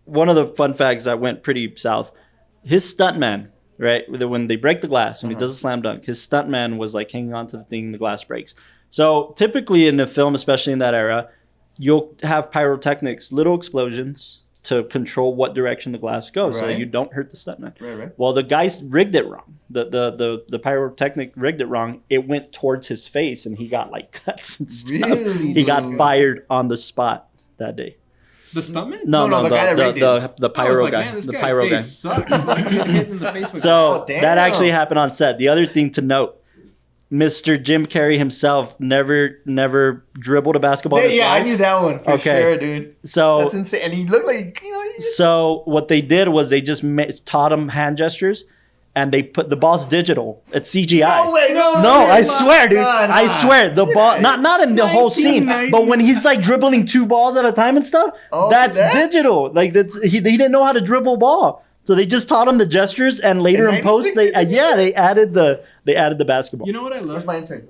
one of the fun facts that went pretty south, his stuntman, right? When they break the glass, when he does a slam dunk, his stuntman was like hanging on to the thing, the glass breaks. So typically in a film, especially in that era, you'll have pyrotechnics, little explosions to control what direction the glass goes, so you don't hurt the stuntman. Right. Well, the guys rigged it wrong. The pyrotechnic rigged it wrong. It went towards his face, and he got like cuts and stuff. Really? He got fired on the spot that day. The stuntman? No, the guy that rigged it. The pyro guy. Man, the pyro guy. Sucks. Like, hit in the face with so that actually happened on set. The other thing to note, Mr. Jim Carrey himself never dribbled a basketball. In his life. I knew that one for sure, dude. So that's insane. And he looked like So what they did was they just taught him hand gestures, and they put the ball's digital. It's CGI. No way, no, I swear, dude. Nah. I swear, the ball, not in the whole scene, but when he's like dribbling 2 balls at a time and stuff, that's digital. Like he didn't know how to dribble a ball, so they just taught him the gestures, and later in post, they added the basketball. You know what I love? Where's my intern?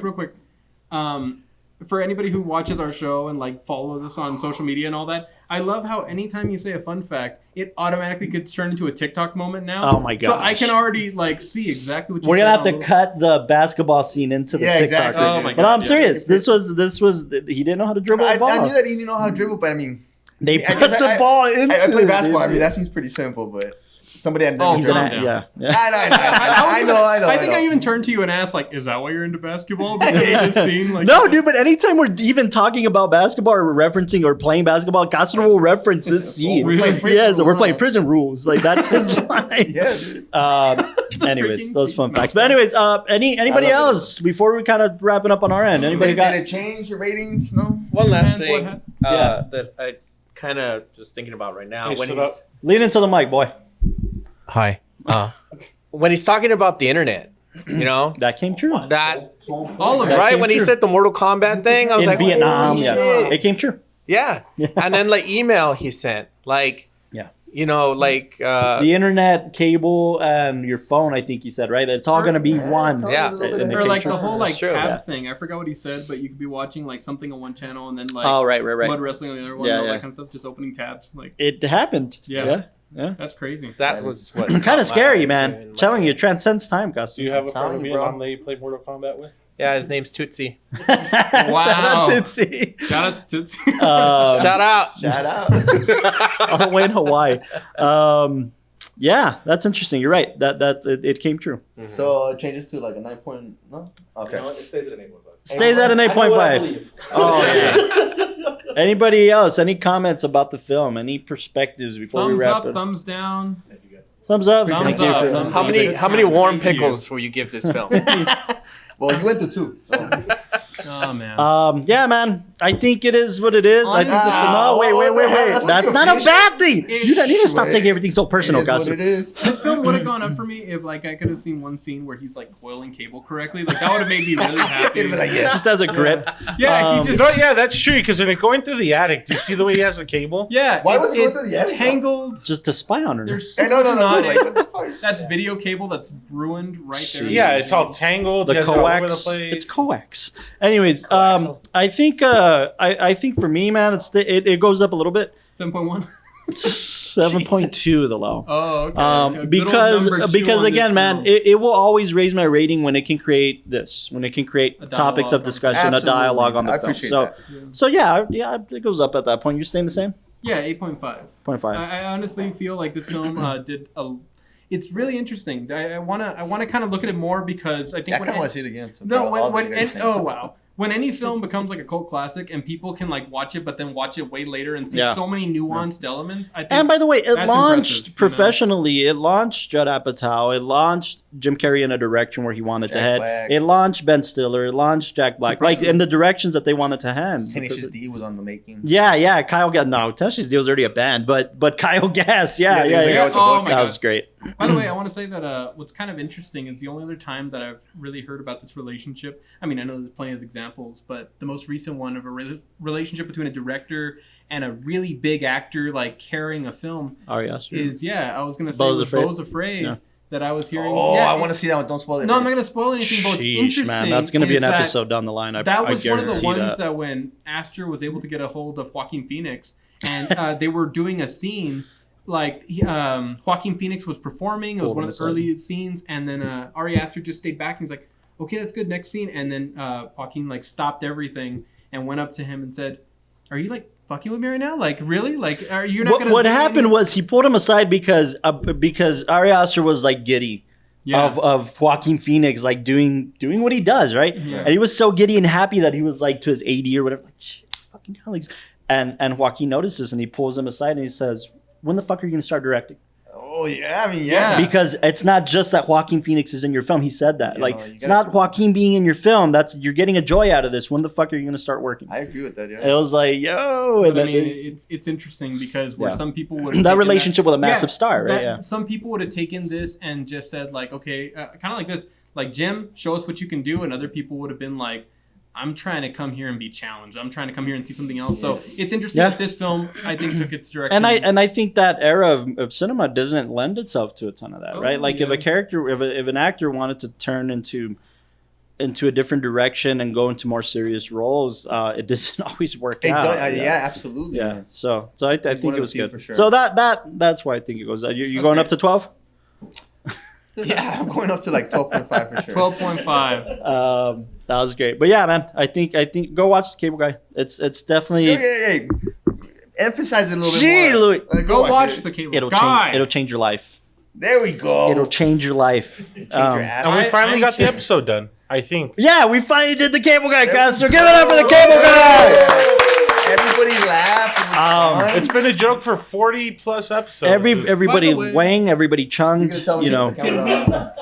Real quick. For anybody who watches our show and like follows us on social media and all that, I love how anytime you say a fun fact, it automatically gets turned into a TikTok moment now. Oh my gosh. So I can already like see exactly what We're gonna have to cut the basketball scene into the TikTok. Exactly. Oh my god. But I'm serious. This was he didn't know how to dribble the ball. I knew that he didn't know how to dribble, but I mean, They put the ball into. I play basketball. Dude. I mean, that seems pretty simple, but somebody had Oh, never. calm down. I know. I think I even turned to you and asked, like, is that why you're into basketball? Because of this scene? Like, No, dude, but anytime we're even talking about basketball or referencing or playing basketball, Castro will reference this scene. We're playing prison rules. Like, that's his line. Yes. Anyways, those fun facts. But anyways, anybody else before we kind of wrap it up on our end? Anybody Did it change your ratings? No. One last Two thing hands, that I kind of just thinking about right now. Hey, When shut he's up. Lean into the mic, boy. hi, when he's talking about the internet, you know That came true. that all of it. That right came when he true. said the Mortal Kombat thing, I was In like, Vietnam, holy yeah. shit. It came true. Yeah. And then like email he sent, like, Yeah. you know, like The internet, cable, and your phone, I think he said, right? That it's all going to be one. Yeah. And it Or came like true. the whole like That's true, tab yeah. thing. I forgot what he said, but you could be watching like something on one channel and then like Oh, right. mud wrestling on the other one, Yeah, and all yeah. that kind of stuff, just opening tabs. Like It happened. Yeah. Yeah. that's crazy. that was what Kind of scary, in man. my- Telling you, it transcends time, Gus. Do you have a friend Telling in you, bro. Vietnam that you played Mortal Kombat with? Yeah, his name's Tootsie. Shout out Tootsie. Shout out to Tootsie. Shout out. Shout out. All the way in Hawaii. Yeah, that's interesting. You're right. It came true. So it changes to like a 9 point. No. Okay. it stays at an 8.5. Stays at an 8.5. Oh yeah. Anybody else? Any comments about the film? Any perspectives before we Thumbs wrap up, it? thumbs down. Thumbs up. Thumbs Thank you up. for- Thumbs How up. many warm Thank you. pickles will you give this film? Well, you went to 2. So. Oh man. Yeah, man. I think it is what it is. I think no, wait. what the hell? That's That's not not a your bad thing. You need to stop Wait. taking everything so personal, It is what Gus. it is. This film would have gone up for me if like I could have seen one scene where he's like coiling cable correctly. Like that would have made me really happy. It'd be like, yeah. Just as a grip. Yeah, he Um, just You know, yeah, that's true. Because when they're going through the attic, do you see the way he has the cable? yeah. Why it's- was he going it's to the attic, though? tangled? Just to spy on her. There's Hey, so no. much Like, what the fuck? That's video cable that's ruined right there. Yeah, it's all tangled. The you guys are all over the coax. place. It's coax. Anyways, I think I think for me, man, it goes up a little bit. 7.1. 7.2 the low. Oh, okay. A good old Because number two on again, this man, film. it will always raise my rating when it can create this, when it can create A topics dialogue of discussion, Absolutely. a dialogue on I the film. appreciate So that. yeah, it goes up at that point. You're staying the same? Yeah, 8.5. 0.5. I honestly feel like this film did a. It's really interesting. I wanna kind of look at it more because I think I kind of want to see it again. So no for all when the guys saying. oh wow. When any film becomes like a cult classic and people can like watch it but then watch it way later and see Yeah. so many nuanced elements, I think. And by the way, it that's launched impressive, you know? professionally. It launched Judd Apatow. It launched Jim Carrey in a direction where he wanted to Jack head. Black. It launched Ben Stiller. It launched Jack Black. Like in the directions that they wanted to head. Tenacious D was on the making. Yeah. Kyle Gass. No, Tenacious D was already a band, but Kyle Gass. Yeah. the guy with the Oh book. my That God. was great. By the way, I want to say that what's kind of interesting is the only other time that I've really heard about this relationship. I mean, I know there's plenty of examples, but the most recent one of a relationship between a director and a really big actor like carrying a film Ari Aster. is I was gonna say Beau's was Afraid. Beau's Afraid Yeah. that I was hearing. Oh, yeah, I want to see that one. Don't spoil it. No, I'm not gonna spoil anything. But what's Sheesh, interesting, man, that's gonna be is an that episode down the line. that was I one of the guarantee ones that. that when Astor was able to get a hold of Joaquin Phoenix and they were doing a scene like Joaquin Phoenix was performing. It was Pulled one him of the aside. early scenes, and then Ari Aster just stayed back and he's like, "Okay, that's good. Next scene." And then Joaquin like stopped everything and went up to him and said, "Are you like fucking with me right now? Like really? Like are you not gonna?" What do happened any-" was he pulled him aside because Ari Aster was like giddy. Yeah. Of Joaquin Phoenix like doing what he does, right? Yeah. And he was so giddy and happy that he was like to his AD or whatever, like shit, fucking Alex. And Joaquin notices and he pulls him aside and he says, "When the fuck are you gonna start directing?" Oh yeah, I mean yeah. Because it's not just that Joaquin Phoenix is in your film. He said that. You like know, you it's gotta- not Joaquin being in your film. You're getting a joy out of this. When the fuck are you gonna start working? I agree with that. Yeah. It was like, yo, and But I then mean, it's interesting because where Yeah. some people would that relationship with a massive star, right? Yeah. Some people would have taken this and just said like, okay, kind of like this, like Jim, show us what you can do, and other people would have been like, I'm trying to come here and be challenged. I'm trying to come here and see something else. So it's interesting that this film, I think, took its direction. And I think that era of cinema doesn't lend itself to a ton of that, right? Like if a character, if an actor wanted to turn into a different direction and go into more serious roles, it doesn't always work out. Yeah, absolutely. Yeah. So I think it was good. for sure. So that's why I think it goes. You going up to 12? Yeah, I'm going up to like 12.5 for sure. 12.5. That was great. But yeah, man, I think go watch The Cable Guy. It's definitely. Hey. Emphasize it a little Gee, bit more. Louis. Like, Go watch it. The Cable It'll Guy. change. It'll change your life. There we go. It'll change your life. Change your ass. And we I- finally I got the can't- episode done. I think. Yeah, we finally did The Cable Guy, There guys. So we give it up for The go. Cable Guy. Everybody laughed. It was fun. It's been a joke for 40 plus episodes. Everybody By the way- wang, everybody You chunged. gonna tell me You know. the camera on?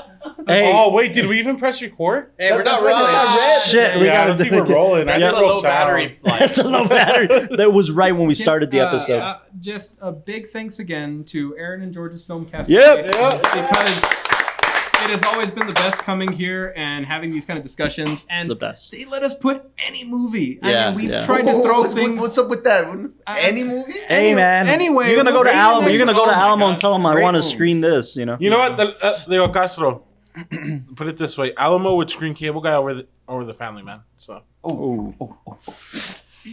Hey, Oh wait, did we even press record? Hey, we're That's not why it's rolling. not red. shit, we Yeah, I gotta don't think do we're it. rolling. That's I a get real low battery life. That's a low battery. That was right when we started the episode. Just a big thanks again to Aaron and George's Film Cafe. Yep. Because it has always been the best coming here and having these kind of discussions. And It's the best. they let us put any movie. Yeah, I mean, we've yeah. tried to throw things. What's up with that? Any movie? Hey man. Anyway, you're gonna go to we'll see you Alamo. next You're gonna go to week. Oh my Alamo and God. tell them I Great want to movies. screen this. You know. You know what, Leo Castro? Put it this way: Alamo would screen Cable Guy over the Family Man. So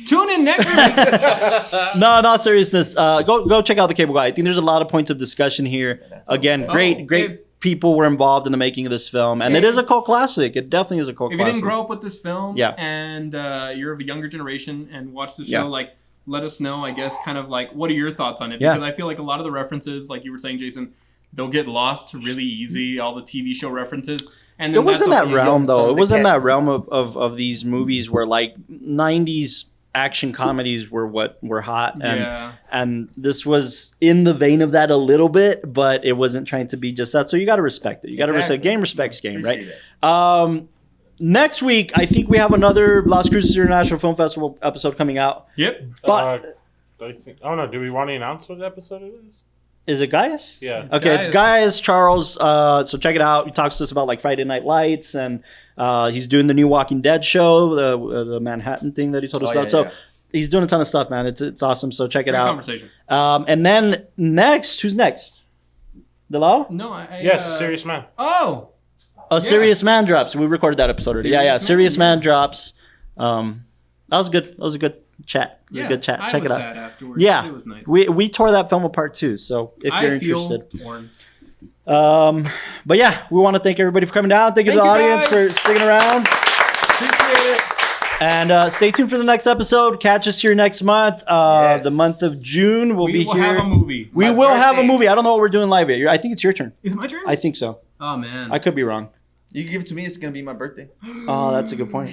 Tune in next week. No, not seriousness. Go check out The Cable Guy. I think there's a lot of points of discussion here. Again, great people were involved in the making of this film, and it is a cult classic. It definitely is a cult If you classic. didn't grow up with this film Yeah. and you're of a younger generation and watch the show, Yeah. like, let us know, I guess, kind of like, what are your thoughts on it? Yeah. Because I feel like a lot of the references, like you were saying, Jason, they'll get lost really easy, all the TV show references. And It then wasn't that's that okay. realm though. It the wasn't that cats. realm of these movies where like 90s action comedies were what were hot, and Yeah. and this was in the vein of that a little bit, but it wasn't trying to be just that. So you got to respect it. You got to respect game, respects game, right? Appreciate Next week, I think we have another Las Cruces International Film Festival episode coming out. Yep. But I think. Oh no, do we want to announce what episode it is? is it Gaius? Yeah. Okay, it's Gaius Charles. So check it out. He talks to us about like Friday Night Lights, and he's doing the new Walking Dead show, the Manhattan thing that he told us about. So he's doing a ton of stuff, man. It's awesome. So check it Great out. conversation. And then next, who's next? DeLau? No, I Yes, Serious Man. Oh! Serious Man drops. We recorded that episode already. Serious Man drops. That was good. That was a good chat. It was a good chat. Check it out. Sad afterwards. Yeah, It was nice. we tore that film apart too. So if you're I feel interested, torn. but yeah, we want to thank everybody for coming down. Thank you to the audience for sticking around. Appreciate it. And stay tuned for the next episode. Catch us here next month. Yes. The month of June, we'll be We will here. have a movie. We My will have a birthday. movie. I don't know what we're doing live yet. I think it's your turn. Is it my turn? I think so. Oh, man. I could be wrong. You give it to me, it's gonna be my birthday. Oh, that's a good point.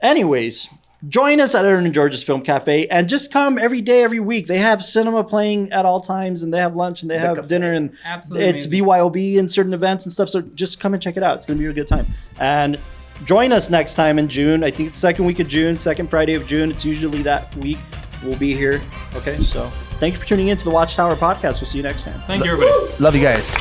Anyways, join us at Aaron and George's Film Cafe and just come every day, every week. They have cinema playing at all times, and they have lunch, and they have cafe. dinner, and Absolutely it's amazing. BYOB and certain events and stuff. So just come and check it out. It's going to be a good time. And join us next time in June. I think it's second week of June, second Friday of June. It's usually that week. We'll be here. Okay, so thank you for tuning in to the WatchTower podcast. We'll see you next time. Thank you, everybody. Love you guys.